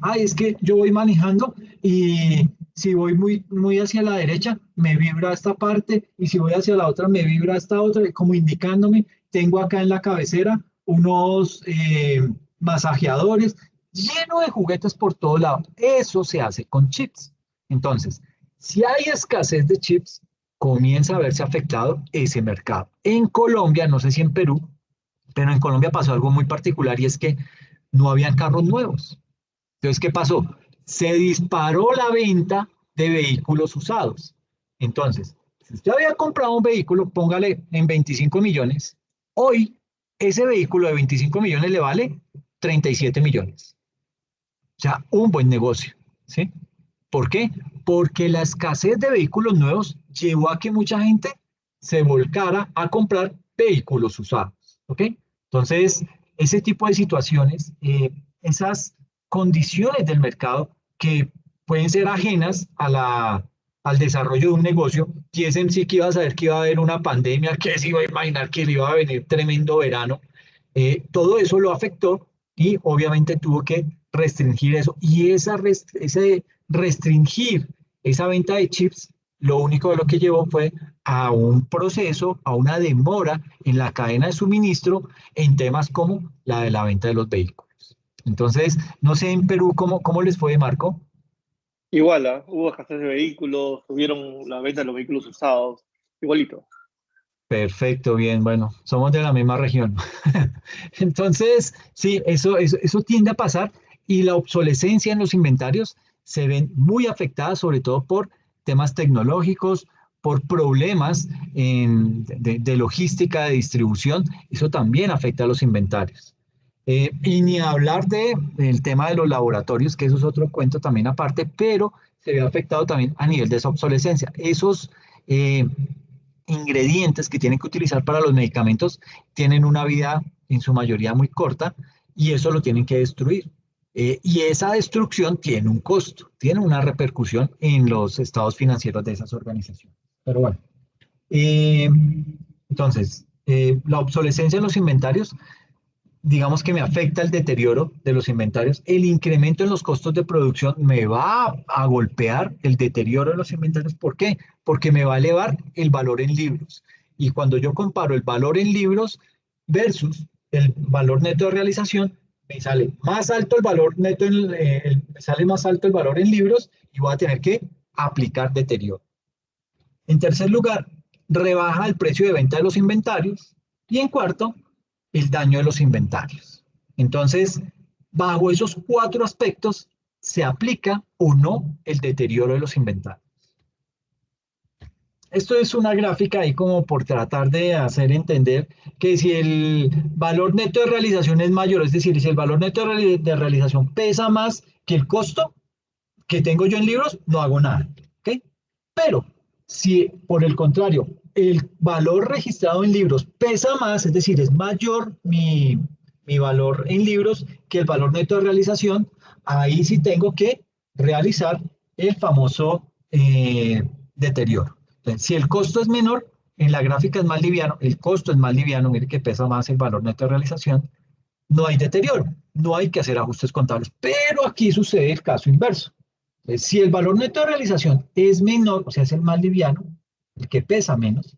Ay, es que yo voy manejando y si voy muy hacia la derecha, me vibra esta parte y si voy hacia la otra, me vibra esta otra, como indicándome, tengo acá en la cabecera unos masajeadores lleno de juguetes por todo lado. Eso se hace con chips. Entonces, si hay escasez de chips, comienza a verse afectado ese mercado. En Colombia, no sé si en Perú, pero en Colombia pasó algo muy particular y es que no habían carros nuevos. Entonces, ¿qué pasó? Se disparó la venta de vehículos usados. Entonces, si usted había comprado un vehículo, póngale en 25 millones, hoy ese vehículo de 25 millones le vale 37 millones. O sea, un buen negocio, ¿sí? ¿Por qué? Porque la escasez de vehículos nuevos llevó a que mucha gente se volcara a comprar vehículos usados, ¿ok? Entonces, ese tipo de situaciones, esas condiciones del mercado que pueden ser ajenas al desarrollo de un negocio, TSMC que iba a saber que iba a haber una pandemia, que se iba a imaginar que le iba a venir tremendo verano, todo eso lo afectó y obviamente tuvo que restringir eso. Y ese restringir esa venta de chips, lo único de lo que llevó fue a un proceso, a una demora en la cadena de suministro en temas como la de la venta de los vehículos. Entonces, no sé en Perú cómo les fue, Marco. Igual, ¿ah? Hubo escasez de vehículos, tuvieron la venta de los vehículos usados, igualito. Perfecto, bien, bueno, somos de la misma región. Entonces, sí, eso tiende a pasar y la obsolescencia en los inventarios se ven muy afectadas, sobre todo por temas tecnológicos, por problemas de logística, de distribución, eso también afecta a los inventarios. Y ni hablar del tema de los laboratorios, que eso es otro cuento también aparte, pero se ve afectado también a nivel de esa obsolescencia. Esos ingredientes que tienen que utilizar para los medicamentos tienen una vida en su mayoría muy corta y eso lo tienen que destruir. Y esa destrucción tiene un costo, tiene una repercusión en los estados financieros de esas organizaciones. Pero bueno, entonces, la obsolescencia en los inventarios digamos que me afecta el deterioro de los inventarios. El incremento en los costos de producción me va a golpear el deterioro de los inventarios. ¿Por qué? Porque me va a elevar el valor en libros. Y cuando yo comparo el valor en libros versus el valor neto de realización, me sale más alto el valor neto, me sale más alto el valor en libros y voy a tener que aplicar deterioro. En tercer lugar, rebaja el precio de venta de los inventarios. Y en cuarto, el daño de los inventarios. Entonces, bajo esos 4 aspectos, se aplica o no el deterioro de los inventarios. Esto es una gráfica ahí como por tratar de hacer entender que si el valor neto de realización es mayor, es decir, si el valor neto de realización pesa más que el costo que tengo yo en libros, no hago nada. ¿Okay? Pero si por el contrario, el valor registrado en libros pesa más, es decir, es mayor mi valor en libros que el valor neto de realización, ahí sí tengo que realizar el famoso deterioro. Entonces, si el costo es menor, en la gráfica es más liviano, el costo es más liviano, mire que pesa más el valor neto de realización, no hay deterioro, no hay que hacer ajustes contables, pero aquí sucede el caso inverso. Entonces, si el valor neto de realización es menor, o sea, es el más liviano, el que pesa menos,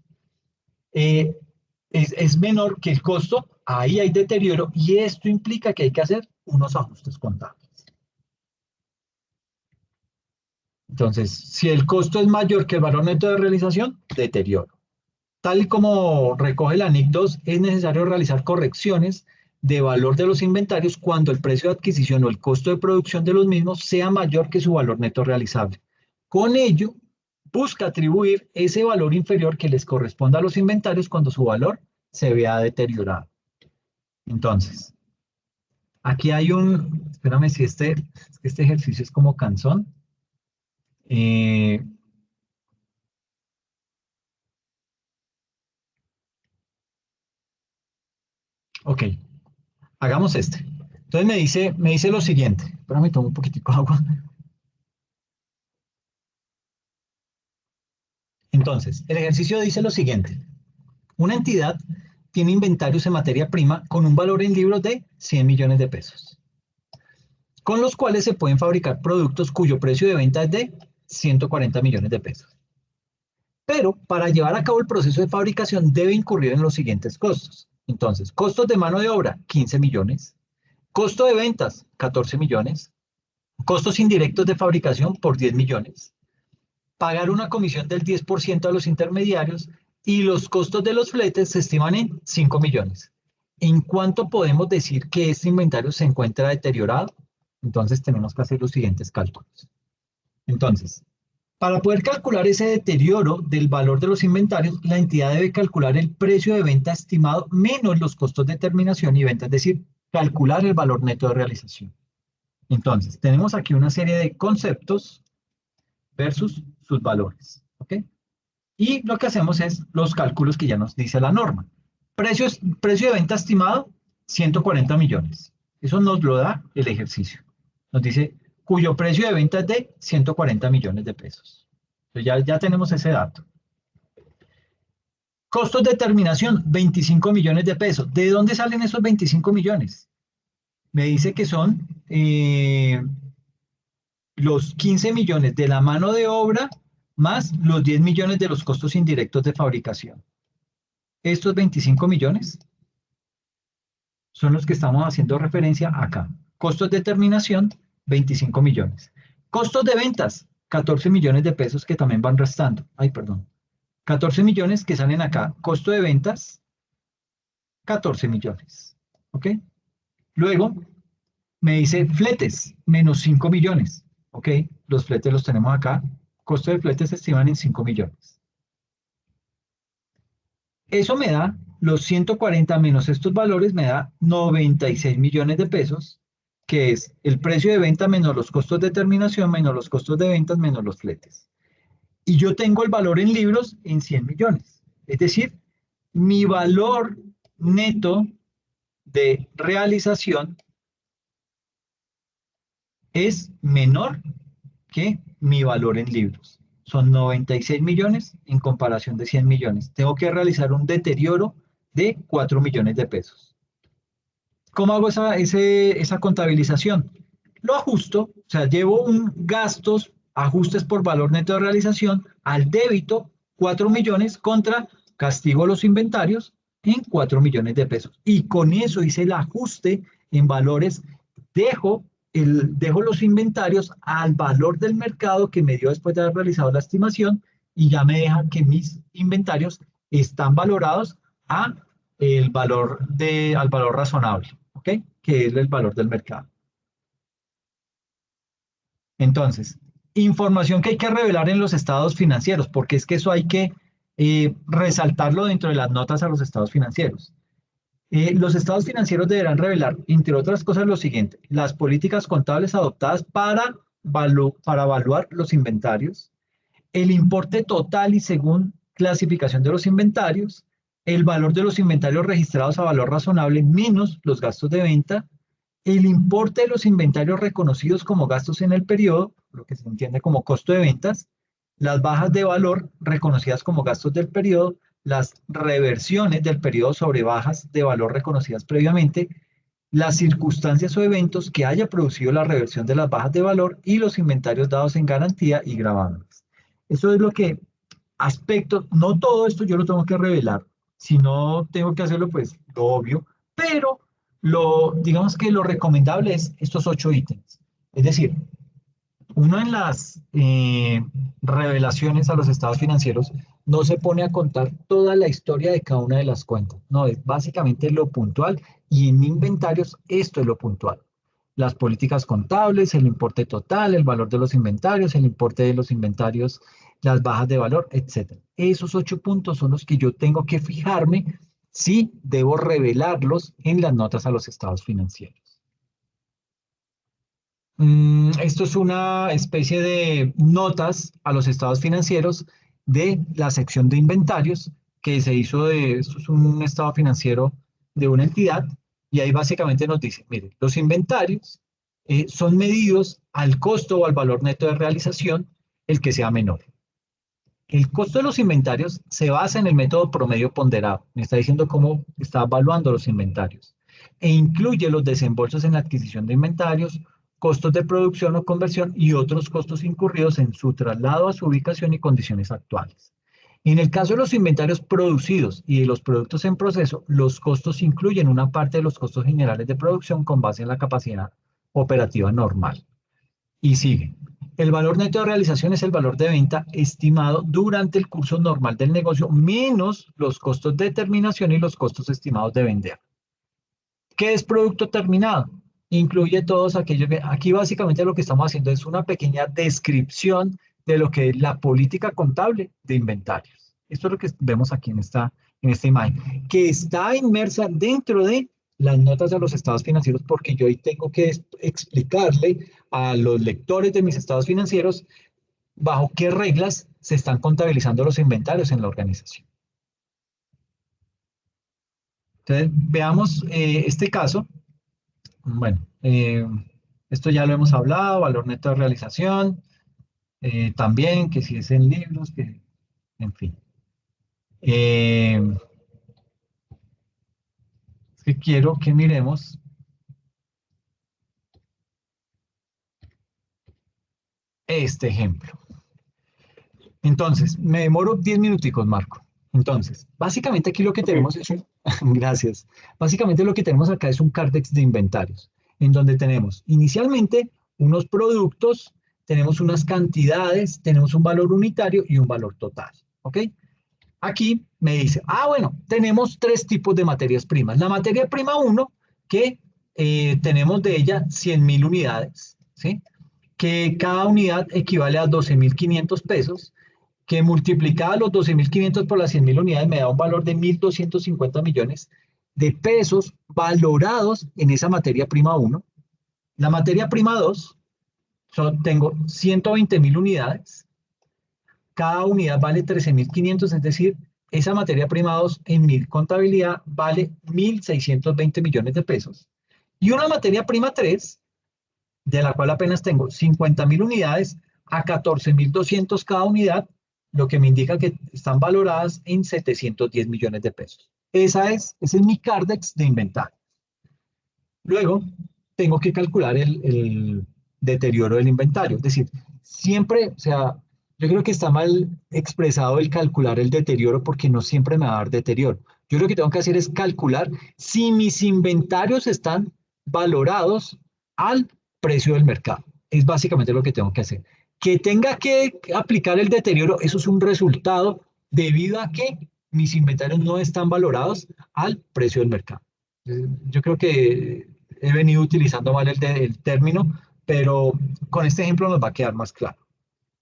es menor que el costo, ahí hay deterioro y esto implica que hay que hacer unos ajustes contables. Entonces, si el costo es mayor que el valor neto de realización, deterioro. Tal y como recoge la NIC 2, es necesario realizar correcciones de valor de los inventarios cuando el precio de adquisición o el costo de producción de los mismos sea mayor que su valor neto realizable. Con ello, busca atribuir ese valor inferior que les corresponda a los inventarios cuando su valor se vea deteriorado. Entonces, aquí hay espérame si este ejercicio es como cansón. Ok, hagamos este. Entonces me dice lo siguiente. Espérame, tomo un poquitico de agua. Entonces, el ejercicio dice lo siguiente. Una entidad tiene inventarios en materia prima con un valor en libros de 100 millones de pesos, con los cuales se pueden fabricar productos cuyo precio de venta es de 140 millones de pesos. Pero para llevar a cabo el proceso de fabricación debe incurrir en los siguientes costos. Entonces, costos de mano de obra, 15 millones. Costo de ventas, 14 millones. Costos indirectos de fabricación por 10 millones. Pagar una comisión del 10% a los intermediarios y los costos de los fletes se estiman en 5 millones. ¿En cuánto podemos decir que este inventario se encuentra deteriorado? Entonces tenemos que hacer los siguientes cálculos. Entonces, para poder calcular ese deterioro del valor de los inventarios, la entidad debe calcular el precio de venta estimado menos los costos de terminación y venta, es decir, calcular el valor neto de realización. Entonces, tenemos aquí una serie de conceptos versus sus valores. ¿Ok? Y lo que hacemos es los cálculos que ya nos dice la norma. Precio de venta estimado, 140 millones. Eso nos lo da el ejercicio. Nos dice cuyo precio de venta es de 140 millones de pesos. Entonces ya tenemos ese dato. Costos de terminación, 25 millones de pesos. ¿De dónde salen esos 25 millones? Me dice que son los 15 millones de la mano de obra más los 10 millones de los costos indirectos de fabricación. Estos 25 millones son los que estamos haciendo referencia acá. Costos de terminación, 25 millones. Costos de ventas, 14 millones de pesos que también van restando. Ay, perdón. 14 millones que salen acá. Costo de ventas, 14 millones. ¿Ok? Luego, me dice fletes, menos 5 millones. ¿Ok? Los fletes los tenemos acá. Costo de fletes se estiman en 5 millones. Eso me da, los 140 menos estos valores, me da 96 millones de pesos, que es el precio de venta menos los costos de terminación, menos los costos de ventas, menos los fletes. Y yo tengo el valor en libros en 100 millones. Es decir, mi valor neto de realización es menor que mi valor en libros. Son 96 millones en comparación de 100 millones. Tengo que realizar un deterioro de 4 millones de pesos. ¿Cómo hago esa contabilización? Lo ajusto, o sea, llevo un gastos, ajustes por valor neto de realización al débito 4 millones contra castigo los inventarios en 4 millones de pesos. Y con eso hice el ajuste en valores, dejo, dejo los inventarios al valor del mercado que me dio después de haber realizado la estimación y ya me deja que mis inventarios están valorados a al valor razonable, ¿ok? Que es el valor del mercado. Entonces, información que hay que revelar en los estados financieros, porque es que eso hay que resaltarlo dentro de las notas a los estados financieros. Los estados financieros deberán revelar, entre otras cosas, lo siguiente: las políticas contables adoptadas para evaluar los inventarios, el importe total y según clasificación de los inventarios, el valor de los inventarios registrados a valor razonable menos los gastos de venta, el importe de los inventarios reconocidos como gastos en el periodo, lo que se entiende como costo de ventas, las bajas de valor reconocidas como gastos del periodo, las reversiones del periodo sobre bajas de valor reconocidas previamente, las circunstancias o eventos que haya producido la reversión de las bajas de valor y los inventarios dados en garantía y gravámenes. Eso es lo que aspectos, no todo esto yo lo tengo que revelar, si no tengo que hacerlo, pues lo obvio, pero digamos que lo recomendable es estos 8 ítems. Es decir, uno en las revelaciones a los estados financieros no se pone a contar toda la historia de cada una de las cuentas, no, es básicamente lo puntual y en inventarios esto es lo puntual. Las políticas contables, el importe total, el valor de los inventarios, el importe de los inventarios, las bajas de valor, etc. Esos 8 puntos son los que yo tengo que fijarme si debo revelarlos en las notas a los estados financieros. Esto es una especie de notas a los estados financieros de la sección de inventarios que se hizo esto es un estado financiero de una entidad y ahí básicamente nos dice, mire, los inventarios son medidos al costo o al valor neto de realización, el que sea menor. El costo de los inventarios se basa en el método promedio ponderado. Me está diciendo cómo está evaluando los inventarios. E incluye los desembolsos en la adquisición de inventarios, costos de producción o conversión y otros costos incurridos en su traslado a su ubicación y condiciones actuales. En el caso de los inventarios producidos y de los productos en proceso, los costos incluyen una parte de los costos generales de producción con base en la capacidad operativa normal. Y sigue. El valor neto de realización es el valor de venta estimado durante el curso normal del negocio menos los costos de terminación y los costos estimados de vender. ¿Qué es producto terminado? Incluye todos aquellos que aquí básicamente lo que estamos haciendo es una pequeña descripción de lo que es la política contable de inventarios. Esto es lo que vemos aquí en esta imagen, que está inmersa dentro de las notas de los estados financieros porque yo ahí tengo que explicarle a los lectores de mis estados financieros bajo qué reglas se están contabilizando los inventarios en la organización. Entonces, veamos este caso. Bueno, esto ya lo hemos hablado, valor neto de realización, también que si es en libros, que, en fin. Es que quiero que miremos este ejemplo. Entonces, me demoro 10 minuticos, Marco. Entonces, básicamente aquí lo que tenemos es un... Gracias. Básicamente lo que tenemos acá es un cárdex de inventarios, en donde tenemos inicialmente unos productos, tenemos unas cantidades, tenemos un valor unitario y un valor total. ¿Ok? Aquí me dice, bueno, tenemos 3 tipos de materias primas. La materia prima 1, que tenemos de ella 100.000 unidades, ¿sí? Que cada unidad equivale a 12.500 pesos, que multiplicada los 12.500 por las 100.000 unidades me da un valor de 1.250 millones de pesos valorados en esa materia prima 1. La materia prima 2, tengo 120.000 unidades, cada unidad vale 13.500, es decir, esa materia prima 2 en mi contabilidad vale 1.620 millones de pesos. Y una materia prima 3, de la cual apenas tengo 50.000 unidades a 14.200 cada unidad, lo que me indica que están valoradas en 710 millones de pesos. Ese es mi Cardex de inventario. Luego, tengo que calcular el deterioro del inventario. Es decir, siempre, o sea, yo creo que está mal expresado el calcular el deterioro porque no siempre me va a dar deterioro. Yo lo que tengo que hacer es calcular si mis inventarios están valorados al precio del mercado. Es básicamente lo que tengo que hacer. Que tenga que aplicar el deterioro, eso es un resultado debido a que mis inventarios no están valorados al precio del mercado. Yo creo que he venido utilizando mal el término, pero con este ejemplo nos va a quedar más claro.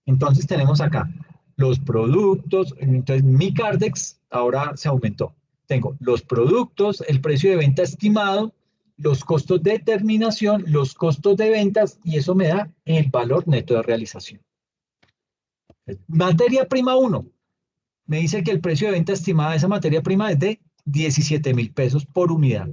Entonces tenemos acá los productos, entonces mi Cardex ahora se aumentó. Tengo los productos, el precio de venta estimado, los costos de terminación, los costos de ventas y eso me da el valor neto de realización. Materia prima 1, me dice que el precio de venta estimada de esa materia prima es de 17.000 pesos por unidad.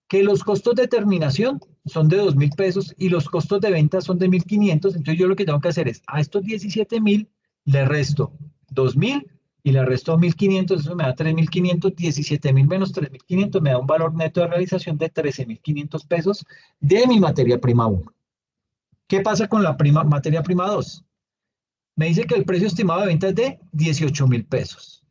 Que los costos de terminación son de 2.000 pesos y los costos de venta son de 1.500. Entonces yo lo que tengo que hacer es a estos 17.000 le resto 2.000 y le resto 1.500, eso me da 3.500, 17.000 menos 3.500 me da un valor neto de realización de 13.500 pesos de mi materia prima 1. ¿Qué pasa con la materia prima 2? Me dice que el precio estimado de venta es de 18.000 pesos.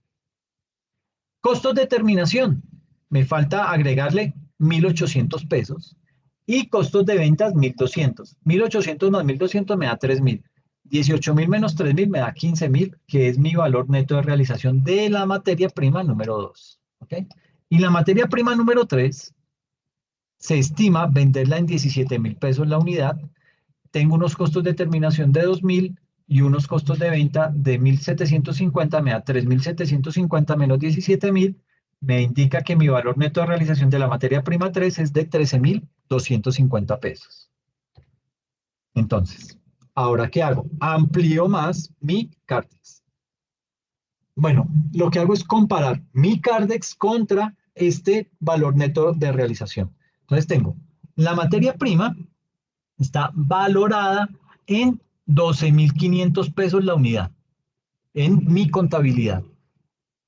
Costos de terminación. Me falta agregarle 1.800 pesos. Y costos de ventas 1.200. 1.800 más 1.200 me da 3.000. 18.000 menos 3.000 me da 15.000, que es mi valor neto de realización de la materia prima número 2. ¿Okay? Y la materia prima número 3 se estima venderla en 17.000 pesos la unidad. Tengo unos costos de terminación de 2.000 y unos costos de venta de 1.750, me da 3.750 menos 17.000, me indica que mi valor neto de realización de la materia prima 3 es de 13.250 pesos. Entonces, ¿ahora qué hago? Amplío más mi Cardex. Bueno, lo que hago es comparar mi Cardex contra este valor neto de realización. Entonces tengo la materia prima está valorada en 12.500 pesos la unidad, en mi contabilidad.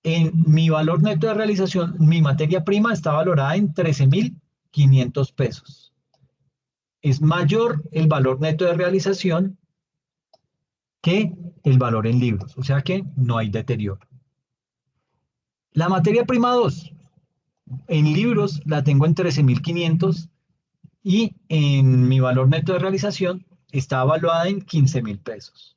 En mi valor neto de realización, mi materia prima está valorada en 13.500 pesos. Es mayor el valor neto de realización que el valor en libros, o sea que no hay deterioro. La materia prima 2, en libros la tengo en 13.500 y en mi valor neto de realización está evaluada en 15.000 pesos.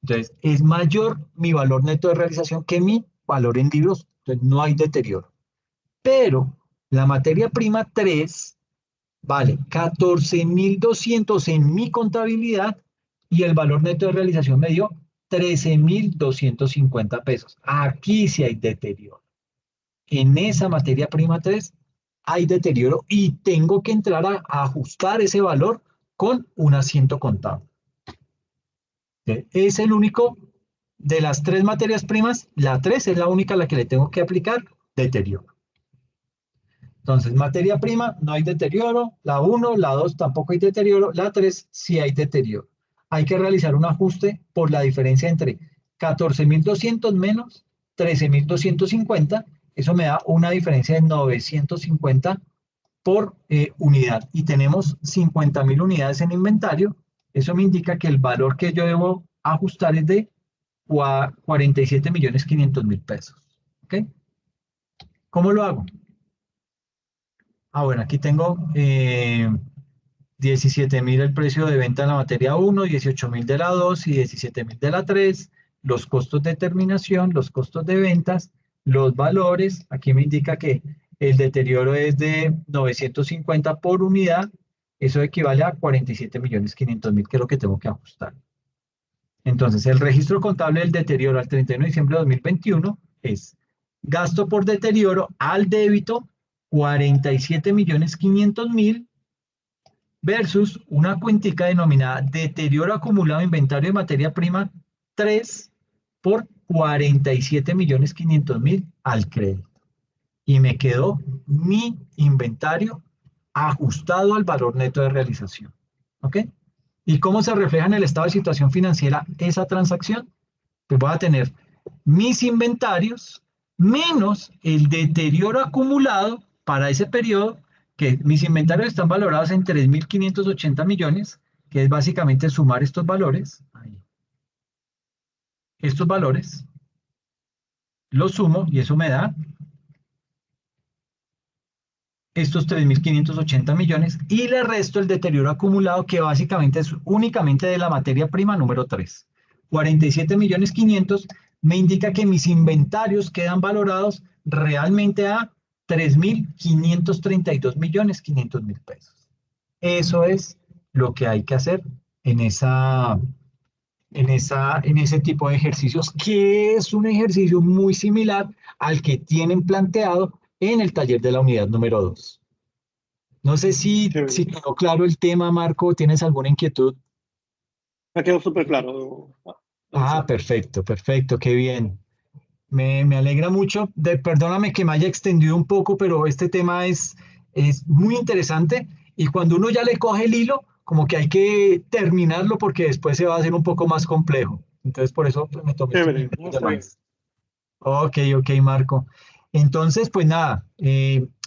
Entonces, es mayor mi valor neto de realización que mi valor en libros, entonces no hay deterioro. Pero la materia prima 3 vale 14.200 en mi contabilidad y el valor neto de realización me dio 13.250 pesos. Aquí sí hay deterioro. En esa materia prima 3 hay deterioro y tengo que entrar a ajustar ese valor con un asiento contable. Es el único de las 3 materias primas, la 3 es la única a la que le tengo que aplicar deterioro. Entonces, materia prima, no hay deterioro, la 1, la 2 tampoco hay deterioro, la 3 sí hay deterioro. Hay que realizar un ajuste por la diferencia entre 14.200 menos 13.250, eso me da una diferencia de 950 por unidad y tenemos 50.000 unidades en inventario. Eso me indica que el valor que yo debo ajustar es de 47.500.000 pesos. ¿Ok? ¿Cómo lo hago? Bueno, aquí tengo 17.000 el precio de venta en la materia 1, 18.000 de la 2 y 17.000 de la 3, los costos de terminación, los costos de ventas, los valores. Aquí me indica que el deterioro es de 950 por unidad. Eso equivale a 47.500.000, que es lo que tengo que ajustar. Entonces, el registro contable del deterioro al 31 de diciembre de 2021 es gasto por deterioro al débito 47.500.000 versus una cuentica denominada deterioro acumulado de inventario de materia prima 3 por 47.500.000 al crédito. Y me quedó mi inventario ajustado al valor neto de realización. ¿Ok? ¿Y cómo se refleja en el estado de situación financiera esa transacción? Pues voy a tener mis inventarios menos el deterioro acumulado para ese periodo que mis inventarios están valorados en 3.580 millones, que es básicamente sumar estos valores, los sumo y eso me da estos 3.580 millones y le resto el deterioro acumulado que básicamente es únicamente de la materia prima número 3. 47.500.000 me indica que mis inventarios quedan valorados realmente a 3.532.500.000 pesos. Eso es lo que hay que hacer en ese tipo de ejercicios, que es un ejercicio muy similar al que tienen planteado en el taller de la unidad número 2. No sé si Chévere. quedó claro el tema, Marco, ¿tienes alguna inquietud? Me quedó súper claro, Ah, Alexander. perfecto, perfecto, qué bien. Me alegra mucho. Perdóname que me haya extendido un poco, pero este tema es muy interesante y cuando uno ya le coge el hilo, como que hay que terminarlo porque después se va a hacer un poco más complejo. Entonces, por eso pues, me tomé estos Chévere, no minutos de está bien. más. Ok, ok, Marco. Entonces, pues nada,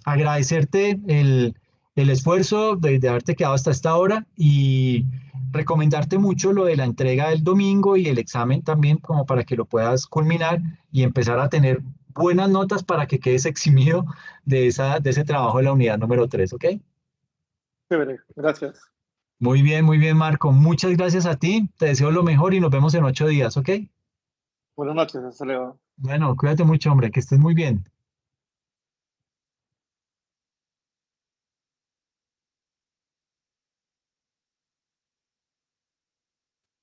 agradecerte el esfuerzo de haberte quedado hasta esta hora y recomendarte mucho lo de la entrega del domingo y el examen también, como para que lo puedas culminar y empezar a tener buenas notas para que quedes eximido de ese trabajo de la unidad número 3, ¿ok? Chévere, gracias. Muy bien, Marco. Muchas gracias a ti. Te deseo lo mejor y nos vemos en 8 días, ¿ok? Buenas noches, hasta luego. Bueno, cuídate mucho, hombre, que estés muy bien.